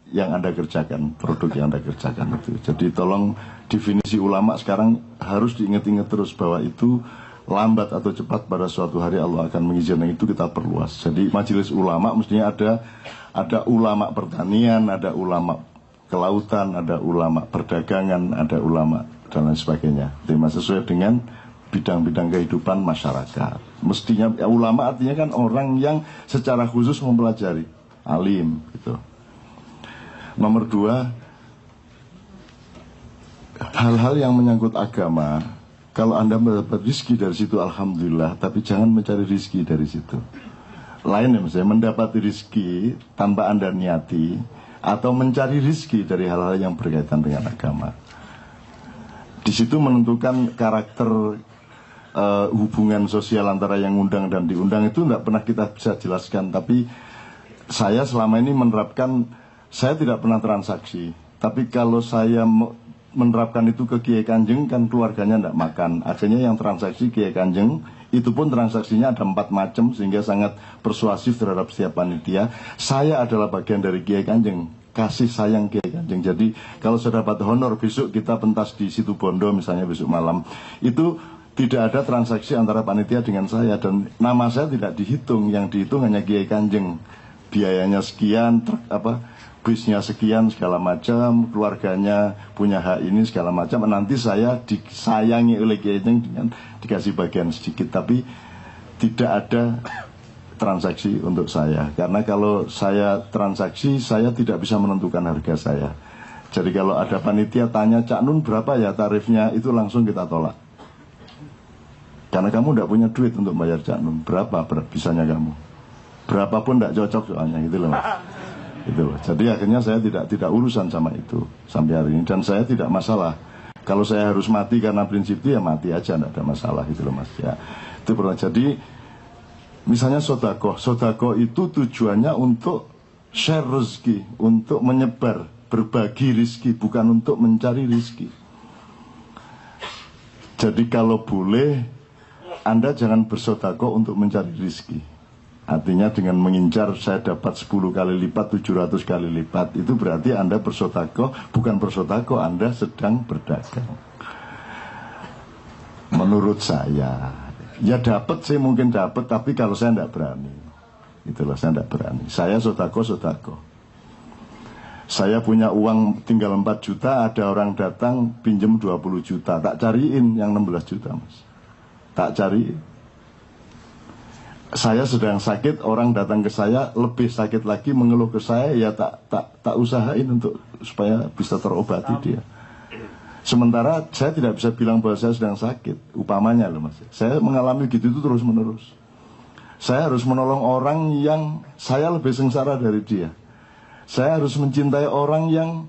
yang Anda kerjakan, produk yang Anda kerjakan itu. Jadi tolong definisi ulama sekarang harus diingat-ingat terus bahwa itu lambat atau cepat pada suatu hari Allah akan mengizinkan, itu kita perluas. Jadi majelis ulama mestinya ada ulama pertanian, ada ulama kelautan, ada ulama perdagangan, ada ulama dan lain sebagainya. Tema sesuai dengan bidang-bidang kehidupan masyarakat. Mestinya ya, ulama artinya kan orang yang secara khusus mempelajari, alim gitu. Nomor 2, hal-hal yang menyangkut agama, kalau Anda mendapat rezeki dari situ alhamdulillah, tapi jangan mencari rezeki dari situ. Lain ya misalnya mendapat rezeki tanpa Anda niati, atau mencari rezeki dari hal-hal yang berkaitan dengan agama. Di situ menentukan karakter hubungan sosial antara yang undang dan diundang itu tidak pernah kita bisa jelaskan. Tapi saya selama ini menerapkan, saya tidak pernah transaksi. Tapi kalau saya menerapkan itu ke Kiai Kanjeng, kan keluarganya tidak makan. Akhirnya yang transaksi Kiai Kanjeng, itu pun transaksinya ada 4 macam, sehingga sangat persuasif terhadap setiap panitia. Saya adalah bagian dari Kiai Kanjeng, kasih sayang Kiai Kanjeng. Jadi kalau saya dapat honor besok kita pentas di Situ Bondo misalnya besok malam, itu tidak ada transaksi antara panitia dengan saya, dan nama saya tidak dihitung. Yang dihitung hanya Kiai Kanjeng, biayanya sekian, bisnya sekian segala macam, keluarganya punya hak ini segala macam. Nanti saya disayangi oleh Kiai Kanjeng dengan dikasih bagian sedikit, tapi tidak ada transaksi untuk saya. Karena kalau saya transaksi, saya tidak bisa menentukan harga saya. Jadi kalau ada panitia tanya, Cak Nun berapa ya tarifnya, itu langsung kita tolak. Karena kamu tidak punya duit untuk bayar Cak Nun. Berapa bisanya kamu? Berapapun tidak cocok soalnya, gitu loh Mas. Gitu loh. Jadi akhirnya saya tidak urusan sama itu sampai hari ini. Dan saya tidak masalah. Kalau saya harus mati karena prinsip itu, ya mati aja, tidak ada masalah, gitu loh Mas. Ya, itu pernah. Jadi misalnya sodako itu tujuannya untuk share rezeki, untuk menyebar, berbagi rezeki, bukan untuk mencari rezeki. Jadi kalau boleh, Anda jangan bersodako untuk mencari rezeki. Artinya dengan mengincar saya dapat 10 kali lipat, 700 kali lipat, itu berarti Anda bersodako. Bukan bersodako, Anda sedang berdagang. Menurut saya, ya dapat sih, mungkin dapat, tapi kalau saya tidak berani, itulah saya tidak berani. Saya sodako. Saya punya uang tinggal 4 juta, ada orang datang pinjem 20 juta, tak cariin yang 16 juta Mas, tak cariin. Saya sedang sakit, orang datang ke saya lebih sakit lagi, mengeluh ke saya, ya tak usahain untuk supaya bisa terobati dia. Sementara saya tidak bisa bilang bahwa saya sedang sakit, upamanya loh Mas. Saya mengalami gitu itu terus menerus. Saya harus menolong orang yang saya lebih sengsara dari dia. Saya harus mencintai orang yang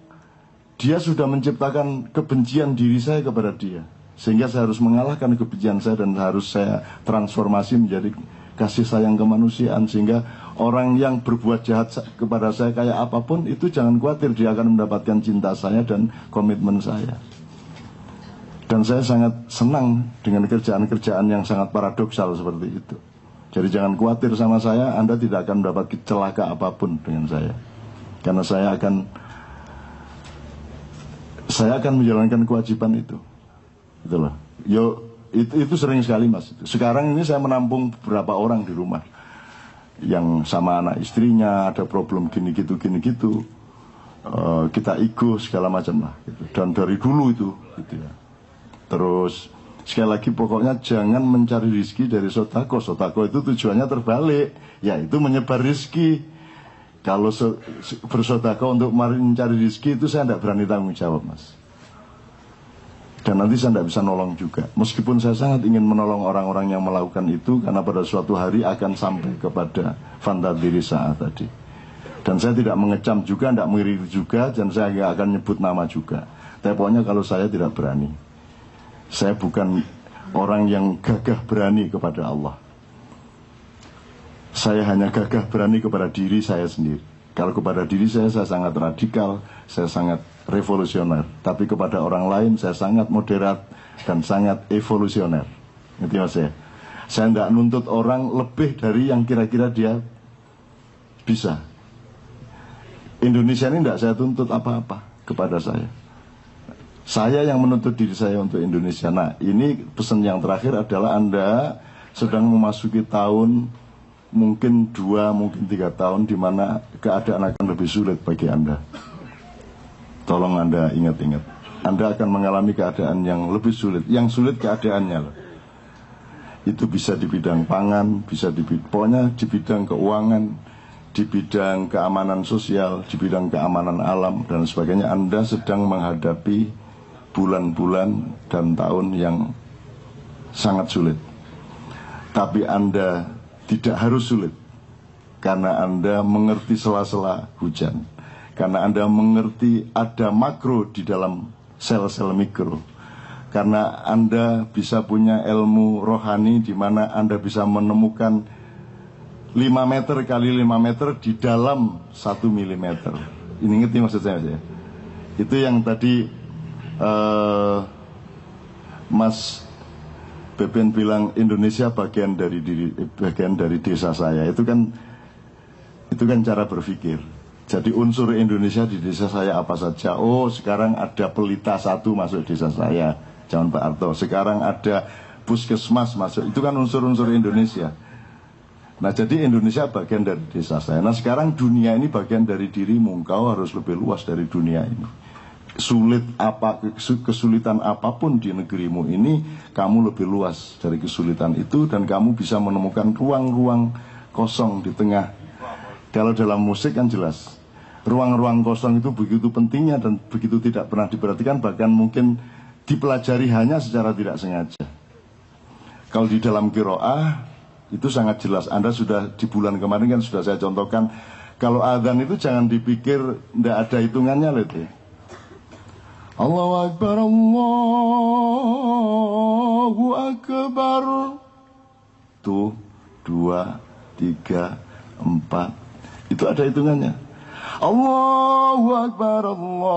dia sudah menciptakan kebencian diri saya kepada dia, sehingga saya harus mengalahkan kebencian saya dan harus saya transformasi menjadi kasih sayang kemanusiaan, sehingga orang yang berbuat jahat kepada saya kayak apapun itu jangan khawatir, dia akan mendapatkan cinta saya dan komitmen saya. Dan saya sangat senang dengan kerjaan-kerjaan yang sangat paradoksal seperti itu. Jadi jangan khawatir sama saya, Anda tidak akan mendapat celaka apapun dengan saya, karena saya akan menjalankan kewajiban itu. Itulah. Itu sering sekali Mas. Sekarang ini saya menampung beberapa orang di rumah yang sama anak istrinya ada problem gini gitu. Kita ego segala macam lah gitu. Dan dari dulu itu gitu ya. Terus sekali lagi pokoknya jangan mencari rezeki dari sodako. Sodako itu tujuannya terbalik, yaitu menyebar rezeki. Kalau bersodako untuk mencari rezeki itu saya tidak berani tanggung jawab Mas. Dan nanti saya tidak bisa nolong juga. Meskipun saya sangat ingin menolong orang-orang yang melakukan itu, karena pada suatu hari akan sampai kepada fanta diri saat tadi. Dan saya tidak mengecam juga, tidak mengiri juga, dan saya tidak akan nyebut nama juga. Tapi pokoknya kalau saya tidak berani. Saya bukan orang yang gagah berani kepada Allah. Saya hanya gagah berani kepada diri saya sendiri. Kalau kepada diri saya sangat radikal, saya sangat revolusioner. Tapi kepada orang lain saya sangat moderat dan sangat evolusioner. Ngerti Mas ya? Saya tidak nuntut orang lebih dari yang kira-kira dia bisa. Indonesia ini tidak saya tuntut apa-apa kepada saya. Saya yang menuntut diri saya untuk Indonesia. Nah, ini pesan yang terakhir adalah Anda sedang memasuki tahun mungkin 2, mungkin 3 tahun di mana keadaan akan lebih sulit bagi Anda. Tolong Anda ingat-ingat, Anda akan mengalami keadaan yang lebih sulit. Yang sulit keadaannya loh. Itu bisa di bidang pangan, pokoknya di bidang keuangan, di bidang keamanan sosial, di bidang keamanan alam dan sebagainya. Anda sedang menghadapi bulan-bulan dan tahun yang sangat sulit. Tapi Anda tidak harus sulit, karena Anda mengerti sela-sela hujan, karena Anda mengerti ada makro di dalam sel-sel mikro, karena Anda bisa punya ilmu rohani di mana Anda bisa menemukan 5 meter kali 5 meter di dalam 1 milimeter. Ini ngerti maksud saya? Itu yang tadi Mas Beben bilang Indonesia bagian dari desa saya. Itu kan cara berpikir. Jadi unsur Indonesia di desa saya apa saja? Oh, sekarang ada pelita 1 masuk desa saya, Jaman Pak Arto. Sekarang ada puskesmas masuk. Itu kan unsur-unsur Indonesia. Nah, jadi Indonesia bagian dari desa saya. Nah, sekarang dunia ini bagian dari dirimu. Engkau harus lebih luas dari dunia ini. Kesulitan apapun di negerimu ini, kamu lebih luas dari kesulitan itu, dan kamu bisa menemukan ruang-ruang kosong di tengah. Kalau dalam musik kan jelas, ruang-ruang kosong itu begitu pentingnya dan begitu tidak pernah diperhatikan, bahkan mungkin dipelajari hanya secara tidak sengaja. Kalau di dalam qiraah itu sangat jelas. Anda sudah di bulan kemarin kan sudah saya contohkan. Kalau adzan itu jangan dipikir tidak ada hitungannya loh itu. Allahu Akbar, Allahu Akbar. Tuh, 2, 3, 4. Itu ada hitungannya. Allahu Akbar, Allahu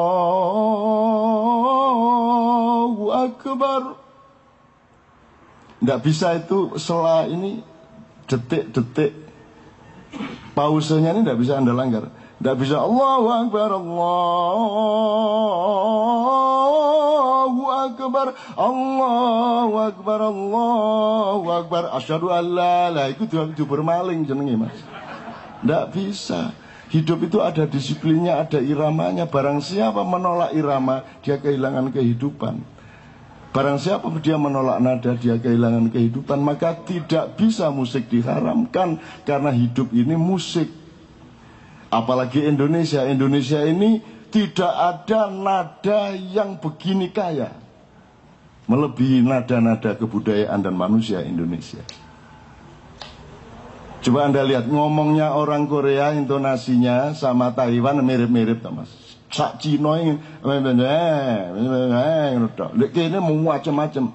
Akbar. Tidak bisa itu setelah ini detik-detik pausenya ini tidak bisa Anda langgar. Tidak bisa Allahu Akbar, Allahu Akbar, Allahu Akbar, Allahu Akbar, asyhadu alla la, itu bermaling jenenge Mas. Tidak bisa. Hidup itu ada disiplinnya, ada iramanya. Barang siapa menolak irama, dia kehilangan kehidupan. Barang siapa dia menolak nada, dia kehilangan kehidupan. Maka tidak bisa musik diharamkan, karena hidup ini musik. Apalagi Indonesia. Indonesia ini tidak ada nada yang begini kaya, melebihi nada-nada kebudayaan dan manusia Indonesia. Coba Anda lihat ngomongnya orang Korea, intonasinya sama Taiwan mirip-mirip, Mas. Sak Cina ini ini mau macam-macam.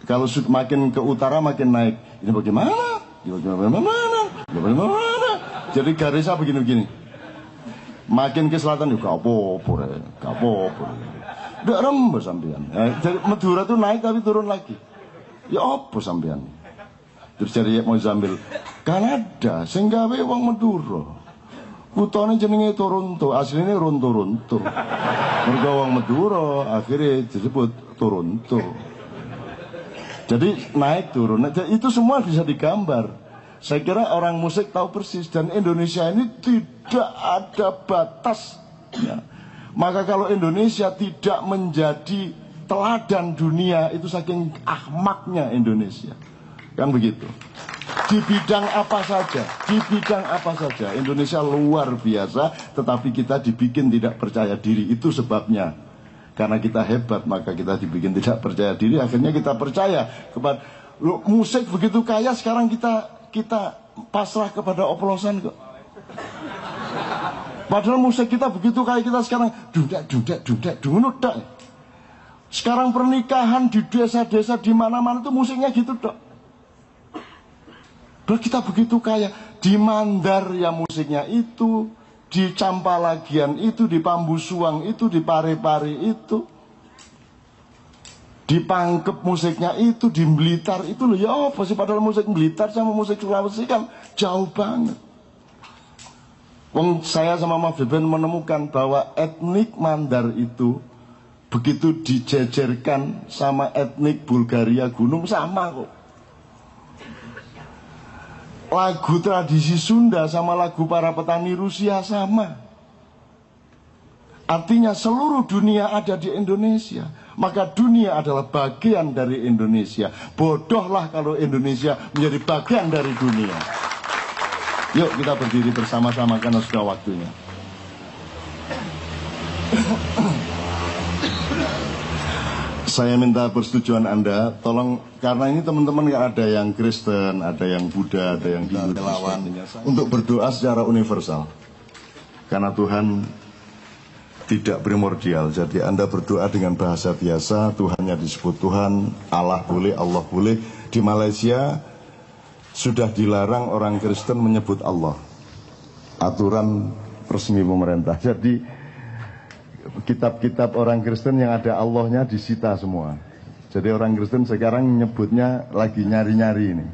Kalau makin ke utara makin naik. Ini bagaimana? Bagaimana? Jadi garisnya begini-begini. Makin ke selatan juga apa-apa. Udah rembes sampean. Jadi Madura tuh naik tapi turun lagi. Ya apa sampean? Terus jadi mau sambil Kanada, sing gawe wong Madura. Kutane jenenge Toronto, aslinya Ronto. Mergo wong Madura akhirnya disebut Toronto. Jadi naik turun. Nah, itu semua bisa digambar. Saya kira orang musik tahu persis. Dan Indonesia ini tidak ada batasnya. Maka kalau Indonesia tidak menjadi teladan dunia, itu saking ahmaknya Indonesia. Kan begitu. Di bidang apa saja Indonesia luar biasa. Tetapi kita dibikin tidak percaya diri. Itu sebabnya. Karena kita hebat, maka kita dibikin tidak percaya diri. Akhirnya kita percaya kepada musik begitu kaya. Sekarang kita pasrah kepada oplosan kok. Padahal musik kita begitu kaya, kita sekarang dudak. Sekarang pernikahan di desa-desa di mana-mana itu musiknya gitu dok. Dan kita begitu kaya. Di Mandar ya musiknya itu, di Campalagian itu, di Pambusuang itu, di Pare-Pare itu, di Pangkep musiknya itu, di Blitar itu loh. Ya apa sih, padahal musik Blitar sama musik Sulawesi kan jauh banget. Saya sama Mas Beben menemukan bahwa etnik Mandar itu begitu dijejerkan sama etnik Bulgaria Gunung sama kok. Lagu tradisi Sunda sama lagu para petani Rusia sama. Artinya seluruh dunia ada di Indonesia. Maka dunia adalah bagian dari Indonesia. Bodohlah kalau Indonesia menjadi bagian dari dunia. Yuk kita berdiri bersama-sama karena sudah waktunya. Saya minta persetujuan Anda, tolong, karena ini teman-teman ada yang Kristen, ada yang Buddha, ada yang Hindu, untuk berdoa secara universal. Karena Tuhan tidak primordial, jadi Anda berdoa dengan bahasa biasa, Tuhannya disebut Tuhan, Allah boleh. Di Malaysia sudah dilarang orang Kristen menyebut Allah. Aturan resmi pemerintah. Jadi kitab-kitab orang Kristen yang ada Allahnya disita semua. Jadi orang Kristen sekarang nyebutnya lagi nyari-nyari ini.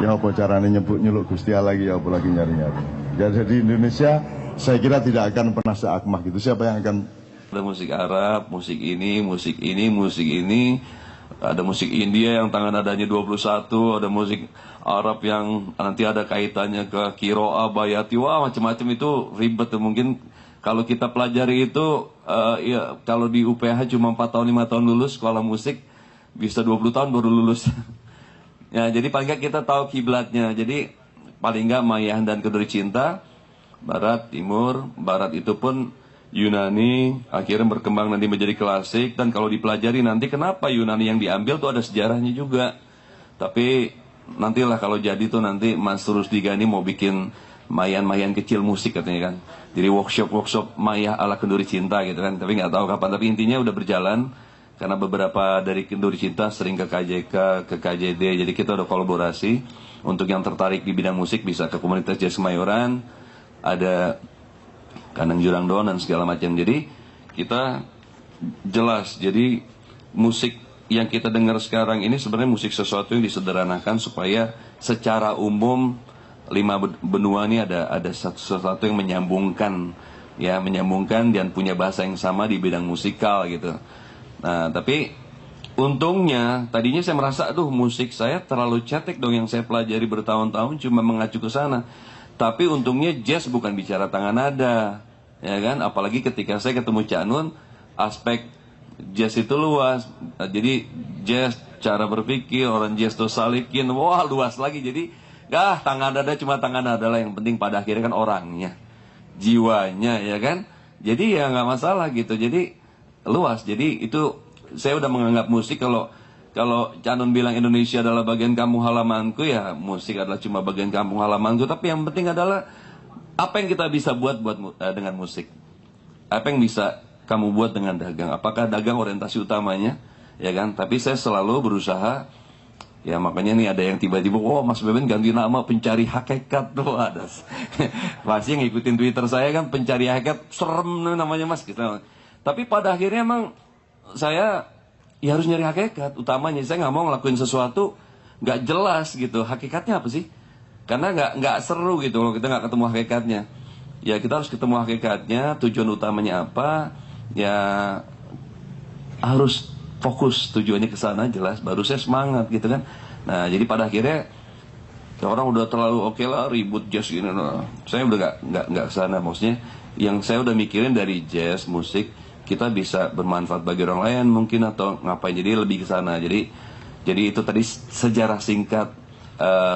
Ya apa caranya nyeluk Gusti Allah lagi, ya apa lagi nyari-nyari. Ya, jadi Indonesia saya kira tidak akan pernah seakmah gitu. Siapa yang akan? Ada musik Arab, musik ini, ada musik India yang tangan nadanya 21, ada musik Arab yang nanti ada kaitannya ke Kiroa, Bayati, wah macam-macam itu ribet. Mungkin kalau kita pelajari itu, ya kalau di UPH cuma 4 tahun 5 tahun lulus sekolah musik, bisa 20 tahun baru lulus. Ya, jadi paling nggak kita tahu kiblatnya. Jadi paling nggak Mayahan dan Keduri Cinta, Barat, Timur, Barat itu pun Yunani, akhirnya berkembang nanti menjadi klasik. Dan kalau dipelajari nanti kenapa Yunani yang diambil tuh ada sejarahnya juga. Tapi nantilah kalau jadi tuh nanti Mas Rusdi Gani mau bikin mayan-mayan kecil musik katanya kan. Jadi workshop Maya ala Kenduri Cinta gitu kan. Tapi nggak tahu kapan. Tapi intinya udah berjalan. Karena beberapa dari Kenduri Cinta sering ke KJK, ke KJD. Jadi kita udah kolaborasi. Untuk yang tertarik di bidang musik bisa ke komunitas Jazz Kemayoran. Ada Kandang Jurang Don dan segala macam. Jadi kita jelas. Jadi musik yang kita dengar sekarang ini sebenarnya musik sesuatu yang disederhanakan supaya secara umum 5 benua ini ada sesuatu yang menyambungkan, ya, menyambungkan dan punya bahasa yang sama di bidang musikal gitu. Nah, tapi untungnya tadinya saya merasa aduh musik saya terlalu cetek dong yang saya pelajari bertahun-tahun cuma mengacu ke sana. Tapi untungnya jazz bukan bicara tangan nada, ya kan? Apalagi ketika saya ketemu Cak Nun, aspek jazz itu luas. Jadi jazz, cara berpikir, orang jazz tuh salikin, wah luas lagi. Jadi tangan nada cuma tangan nada lah, yang penting pada akhirnya kan orangnya, jiwanya, ya kan? Jadi ya nggak masalah gitu. Jadi luas. Jadi itu saya udah menganggap musik kalau Canun bilang Indonesia adalah bagian kampung halamanku, ya musik adalah cuma bagian kampung halamanku. Tapi yang penting adalah apa yang kita bisa buat dengan musik. Apa yang bisa kamu buat dengan dagang. Apakah dagang orientasi utamanya, ya kan? Tapi saya selalu berusaha, ya makanya nih ada yang tiba-tiba, oh Mas Beben ganti nama Pencari Hakikat tuh ada. Pasti yang ngikutin Twitter saya kan Pencari Hakikat, serem namanya Mas gitu. Tapi pada akhirnya emang saya ya harus nyari hakikat utamanya. Saya nggak mau ngelakuin sesuatu nggak jelas gitu. Hakikatnya apa sih? Karena nggak seru gitu kalau kita nggak ketemu hakikatnya. Ya kita harus ketemu hakikatnya. Tujuan utamanya apa? Ya harus fokus tujuannya ke sana jelas. Baru saya semangat gitu kan. Nah jadi pada akhirnya orang udah terlalu oke lah ribut jazz gini. Nah. Saya udah nggak kesana. Maksudnya yang saya udah mikirin dari jazz musik, kita bisa bermanfaat bagi orang lain mungkin atau ngapain, jadi lebih ke sana. Jadi itu tadi sejarah singkat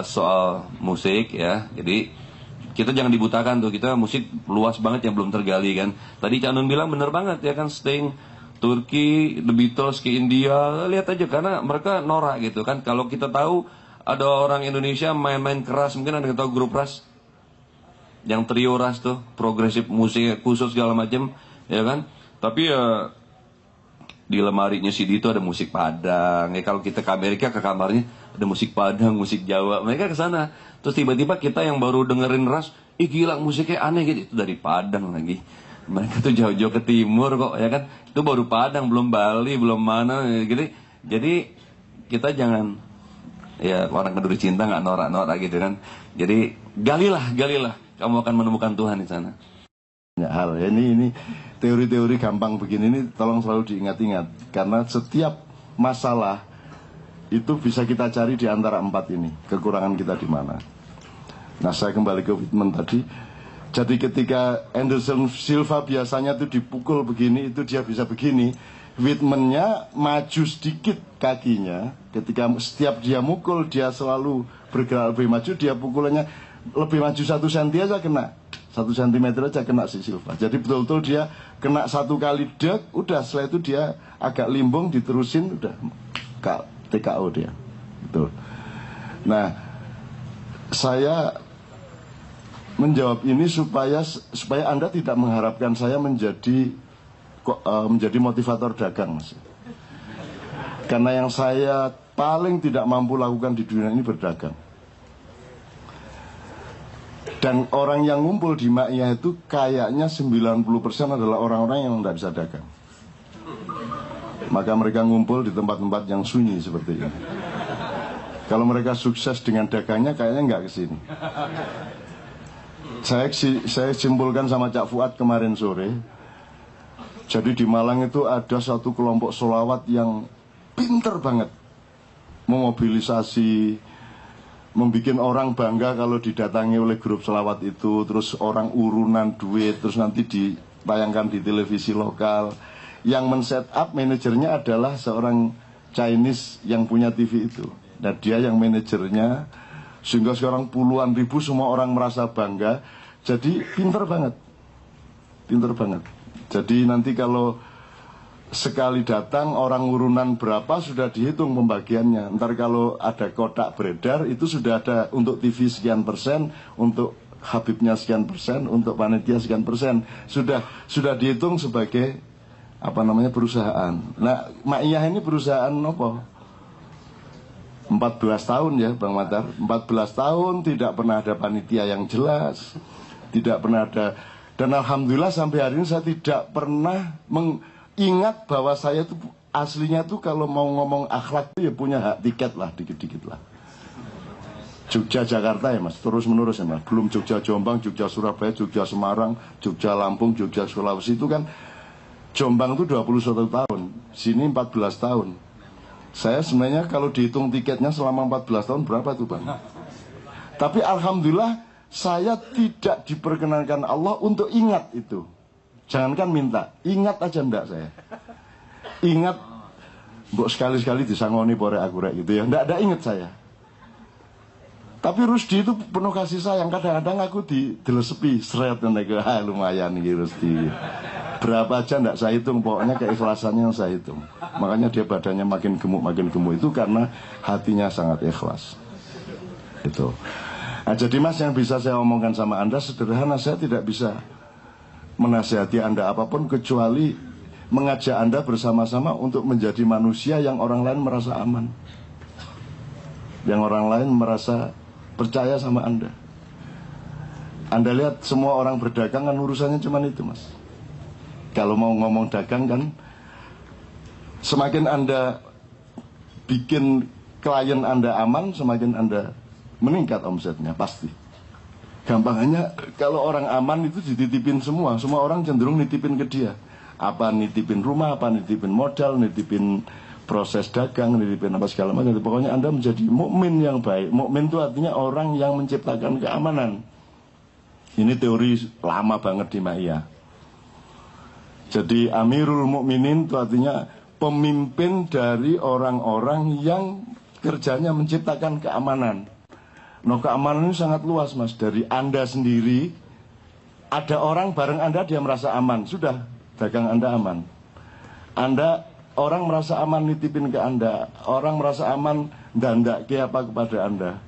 soal musik ya. Jadi kita jangan dibutakan tuh, kita musik luas banget yang belum tergali kan. Tadi Cak Nun bilang bener banget ya kan, Sting Turki, The Beatles ke India, lihat aja karena mereka norak gitu kan. Kalau kita tahu ada orang Indonesia main-main keras, mungkin ada yang tahu grup Ras, yang trio Ras tuh, progresif musik khusus segala macam ya kan. Tapi ya di lemarinya CD itu ada musik Padang. Ya kalau kita ke Amerika ke kamarnya ada musik Padang, musik Jawa. Mereka ke sana. Terus tiba-tiba kita yang baru dengerin Ras, ih gila musiknya aneh gitu. Itu dari Padang lagi. Mereka tuh jauh-jauh ke timur kok ya kan. Itu baru Padang, belum Bali, belum mana gitu. Jadi kita jangan ya orang Kenduri Cinta nggak norak-norak gitu kan. Jadi galilah, kamu akan menemukan Tuhan di sana. Hal ini teori-teori gampang begini ini tolong selalu diingat-ingat, karena setiap masalah itu bisa kita cari di antara 4 ini, kekurangan kita di mana. Nah saya kembali ke Whitman tadi. Jadi ketika Anderson Silva biasanya itu dipukul begini, itu dia bisa begini. Whitman-nya maju sedikit kakinya, ketika setiap dia mukul dia selalu bergerak lebih maju, dia pukulannya lebih maju 1 cm aja kena, 1 cm aja kena si Silva. Jadi betul-betul dia kena 1 kali dek, udah setelah itu dia agak limbung, diterusin, udah TKO dia. Betul. Nah, saya menjawab ini supaya Anda tidak mengharapkan saya menjadi motivator dagang, Mas. Karena yang saya paling tidak mampu lakukan di dunia ini berdagang. Dan orang yang ngumpul di Ma'iyah itu kayaknya 90% adalah orang-orang yang tidak bisa dagang. Maka mereka ngumpul di tempat-tempat yang sunyi seperti ini. Kalau mereka sukses dengan dagangnya kayaknya nggak kesini. Saya simpulkan sama Cak Fuad kemarin sore. Jadi di Malang itu ada satu kelompok sholawat yang pinter banget memobilisasi, membuat orang bangga kalau didatangi oleh grup selawat itu. Terus orang urunan duit, terus nanti ditayangkan di televisi lokal. Yang men-set up manajernya adalah seorang Chinese yang punya TV itu. Dan dia yang manajernya, sehingga sekarang puluhan ribu semua orang merasa bangga. Jadi pinter banget. Jadi nanti kalau sekali datang orang urunan berapa sudah dihitung pembagiannya. Ntar kalau ada kotak beredar itu sudah ada untuk TV sekian persen, untuk Habibnya sekian persen, untuk panitia sekian persen. Sudah dihitung sebagai perusahaan. Nah, Ma'iyah ini perusahaan apa? 14 tahun ya Bang Matar. 14 tahun tidak pernah ada panitia yang jelas, tidak pernah ada. Dan alhamdulillah sampai hari ini saya tidak pernah ingat bahwa saya tuh aslinya tuh kalau mau ngomong akhlak tuh ya punya hak tiket lah, dikit-dikit lah. Jogja Jakarta ya Mas, terus menerus ya Mas. Belum Jogja Jombang, Jogja Surabaya, Jogja Semarang, Jogja Lampung, Jogja Sulawesi itu kan. Jombang itu 21 tahun, sini 14 tahun. Saya sebenarnya kalau dihitung tiketnya selama 14 tahun berapa tuh Bang? Tapi alhamdulillah saya tidak diperkenankan Allah untuk ingat itu. Jangankan minta, ingat aja enggak saya. Ingat, mbok sekali-sekali disangoni pore aku rek gitu ya. Enggak ingat saya. Tapi Rusdi itu penuh kasih sayang. Kadang-kadang aku dilesepi seret nek lumayan nih Rusdi. Berapa aja enggak saya hitung, pokoknya keikhlasannya yang saya hitung. Makanya dia badannya makin gemuk itu karena hatinya sangat ikhlas. Itu. Nah, jadi Mas yang bisa saya omongkan sama Anda sederhana, saya tidak bisa menasihati Anda apapun kecuali mengajak Anda bersama-sama untuk menjadi manusia yang orang lain merasa aman, yang orang lain merasa percaya sama Anda. Anda lihat semua orang berdagang kan urusannya cuma itu Mas. Kalau mau ngomong dagang kan, semakin Anda bikin klien Anda aman, semakin Anda meningkat omsetnya pasti. Gampangnya kalau orang aman itu dititipin semua orang cenderung nitipin ke dia. Apa nitipin rumah, apa nitipin modal, nitipin proses dagang, nitipin apa segala macam. Pokoknya Anda menjadi mukmin yang baik. Mukmin itu artinya orang yang menciptakan keamanan. Ini teori lama banget di Ma'iyah. Jadi Amirul Mukminin itu artinya pemimpin dari orang-orang yang kerjanya menciptakan keamanan. Nah, keamanan ini sangat luas Mas. Dari Anda sendiri, ada orang bareng Anda dia merasa aman, sudah dagang Anda aman. Orang merasa aman nitipin ke Anda, orang merasa aman dandak ke apa kepada Anda.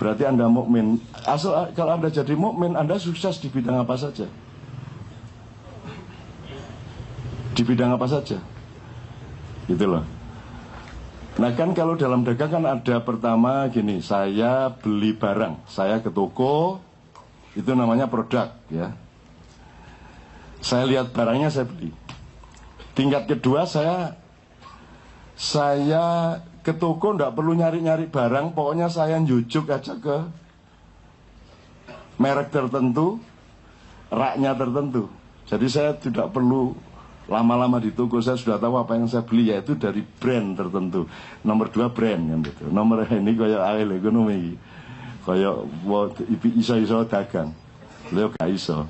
Berarti Anda mukmin. Asal kalau Anda jadi mukmin, Anda sukses di bidang apa saja. Di bidang apa saja. Gitu loh. Nah kan kalau dalam dagang kan ada pertama gini, saya beli barang, saya ke toko, itu namanya produk ya. Saya lihat barangnya, saya beli. Tingkat kedua saya ke toko, nggak perlu nyari-nyari barang, pokoknya saya njujuk aja ke merek tertentu, raknya tertentu. Jadi saya tidak perlu lama-lama di toko, saya sudah tahu apa yang saya beli, yaitu dari brand tertentu. Nomor 2 brand kan gitu. Nomor ini kayak awal ekonomi, kayak iso dagang, beliau gak iso.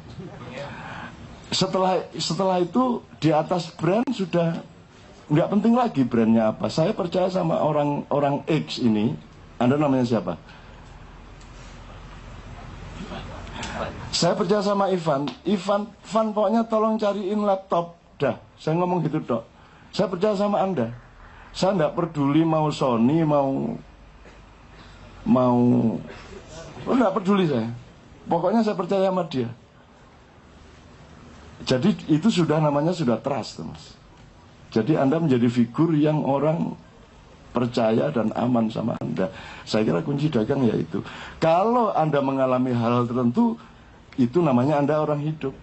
Setelah itu di atas brand sudah nggak penting lagi brandnya apa. Saya percaya sama orang X ini. Anda namanya siapa? Saya percaya sama Ivan, pokoknya tolong cariin laptop. Dah, saya ngomong gitu dok. Saya percaya sama Anda. Saya nggak peduli mau Sony, mau nggak peduli saya. Pokoknya saya percaya sama dia. Jadi itu namanya sudah trust, Mas. Jadi Anda menjadi figur yang orang percaya dan aman sama Anda. Saya kira kunci dagang yaitu, kalau Anda mengalami hal tertentu, itu namanya Anda orang hidup.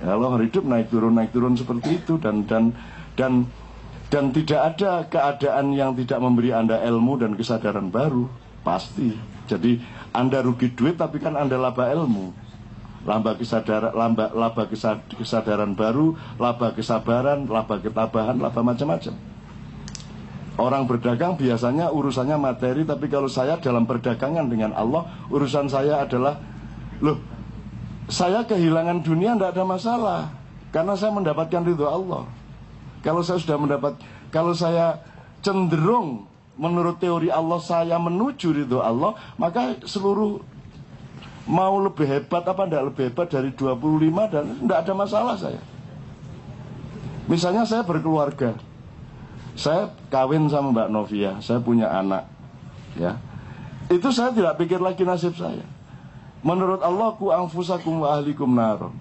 Kalau orang hidup naik turun seperti itu dan tidak ada keadaan yang tidak memberi Anda ilmu dan kesadaran baru, pasti. Jadi Anda rugi duit tapi kan Anda laba ilmu, laba kesadaran baru, laba kesabaran, laba ketabahan, laba macam-macam. Orang berdagang biasanya urusannya materi, tapi kalau saya dalam perdagangan dengan Allah, urusan saya adalah, saya kehilangan dunia tidak ada masalah, karena saya mendapatkan ridho Allah. Kalau saya cenderung menurut teori Allah, saya menuju ridho Allah, maka seluruh mau lebih hebat apa enggak lebih hebat dari 25 dan enggak ada masalah saya. Misalnya saya berkeluarga, saya kawin sama Mbak Novia, saya punya anak, ya. Itu saya tidak pikir lagi nasib saya. Menurut Allah, ku anfusakum wa ahlikum nar.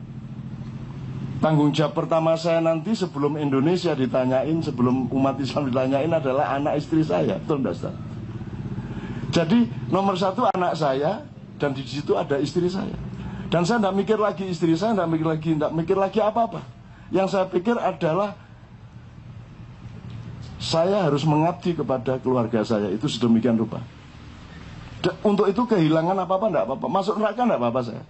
Tanggung jawab pertama saya nanti sebelum Indonesia ditanyain, sebelum umat Islam ditanyain adalah anak istri saya, betul enggak, Ustaz? Jadi nomor satu anak saya, dan di situ ada istri saya. Dan saya tidak mikir lagi istri saya, tidak mikir lagi apa-apa. Yang saya pikir adalah saya harus mengabdi kepada keluarga saya, itu sedemikian rupa. Untuk itu kehilangan apa-apa tidak apa-apa, masuk neraka tidak apa-apa saya.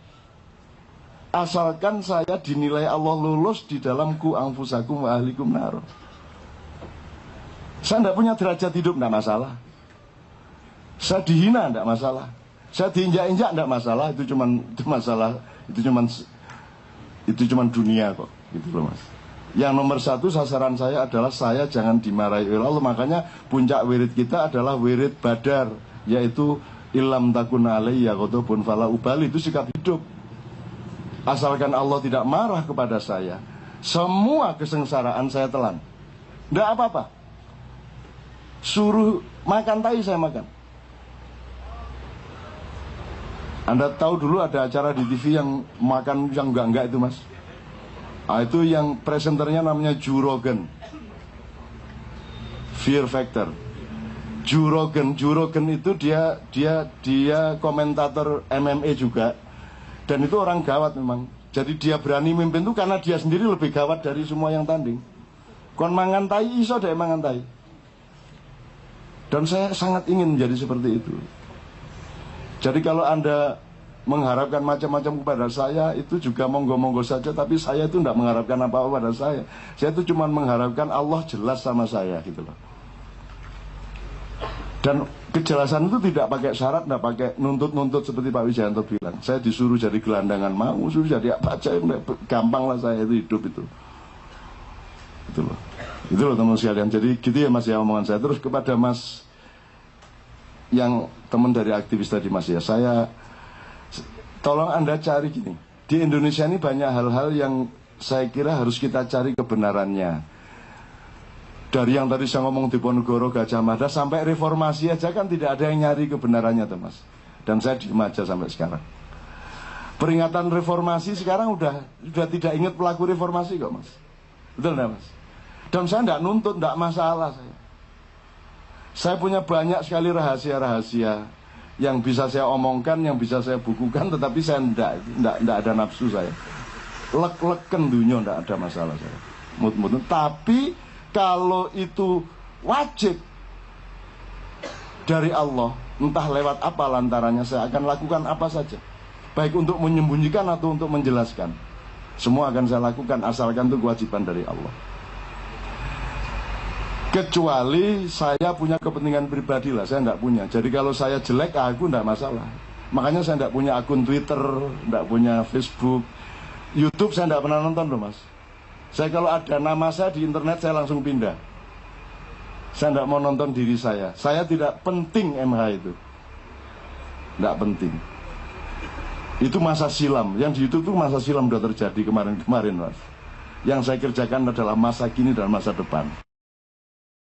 Asalkan saya dinilai Allah lulus di dalam ku anfusakum wa ahlikum nar. Saya tidak punya derajat hidup, tidak masalah. Saya dihina, tidak masalah. Saya diinjak-injak, tidak masalah. Itu cuman dunia kok, gitu loh, Mas. Yang nomor satu sasaran saya adalah saya jangan dimarahi oleh Allah. Makanya puncak wirid kita adalah wirid badar, yaitu ilam takun alayya ghadabun fala ubali. Itu sikap hidup. Asalkan Allah tidak marah kepada saya, semua kesengsaraan saya telan. Tidak apa-apa. Suruh makan tai, saya makan. Anda tahu dulu ada acara di TV yang makan yang enggak itu, Mas. Itu yang presenternya namanya Joe Rogan. Fear Factor. Joe Rogan itu dia komentator MMA juga. Dan itu orang gawat memang. Jadi dia berani mimpin itu karena dia sendiri lebih gawat dari semua yang tanding. Kon mangan tai iso dek mangan tai. Dan saya sangat ingin menjadi seperti itu. Jadi kalau Anda mengharapkan macam-macam kepada saya, itu juga monggo-monggo saja. Tapi saya itu tidak mengharapkan apa-apa pada saya. Saya itu cuma mengharapkan Allah jelas sama saya, gitu loh. Dan kejelasan itu tidak pakai syarat, tidak pakai nuntut-nuntut seperti Pak Wijayanto bilang. Saya disuruh jadi gelandangan mau, suruh jadi apa aja, gampang lah saya itu hidup itu. Itu loh teman sekalian. Jadi gitu ya Mas ya omongan saya. Terus kepada Mas yang teman dari aktivis tadi Mas ya, saya tolong Anda cari gini. Di Indonesia ini banyak hal-hal yang saya kira harus kita cari kebenarannya. Dari yang tadi saya ngomong Diponegoro, Gajah Mada sampai reformasi aja kan tidak ada yang nyari kebenarannya tuh Mas. Dan saya diem aja sampai sekarang. Peringatan reformasi sekarang udah tidak ingat pelaku reformasi kok Mas. Betul enggak Mas? Dan saya tidak nuntut, tidak masalah saya. Saya punya banyak sekali rahasia-rahasia yang bisa saya omongkan, yang bisa saya bukukan, tetapi saya tidak ada nafsu saya. Lek-leken dunia tidak ada masalah saya. Mut-mut. Tapi kalau itu wajib dari Allah, entah lewat apa lantarannya, saya akan lakukan apa saja. Baik untuk menyembunyikan atau untuk menjelaskan. Semua akan saya lakukan asalkan itu kewajiban dari Allah. Kecuali saya punya kepentingan pribadi lah, saya tidak punya. Jadi kalau saya jelek, aku tidak masalah. Makanya saya tidak punya akun Twitter, tidak punya Facebook, YouTube saya tidak pernah nonton loh Mas. Saya kalau ada nama saya di internet saya langsung pindah. Saya tidak mau nonton diri saya. Saya tidak penting MH itu. Tidak penting. Itu masa silam. Yang di YouTube itu masa silam sudah terjadi kemarin-kemarin Mas. Yang saya kerjakan adalah masa kini dan masa depan.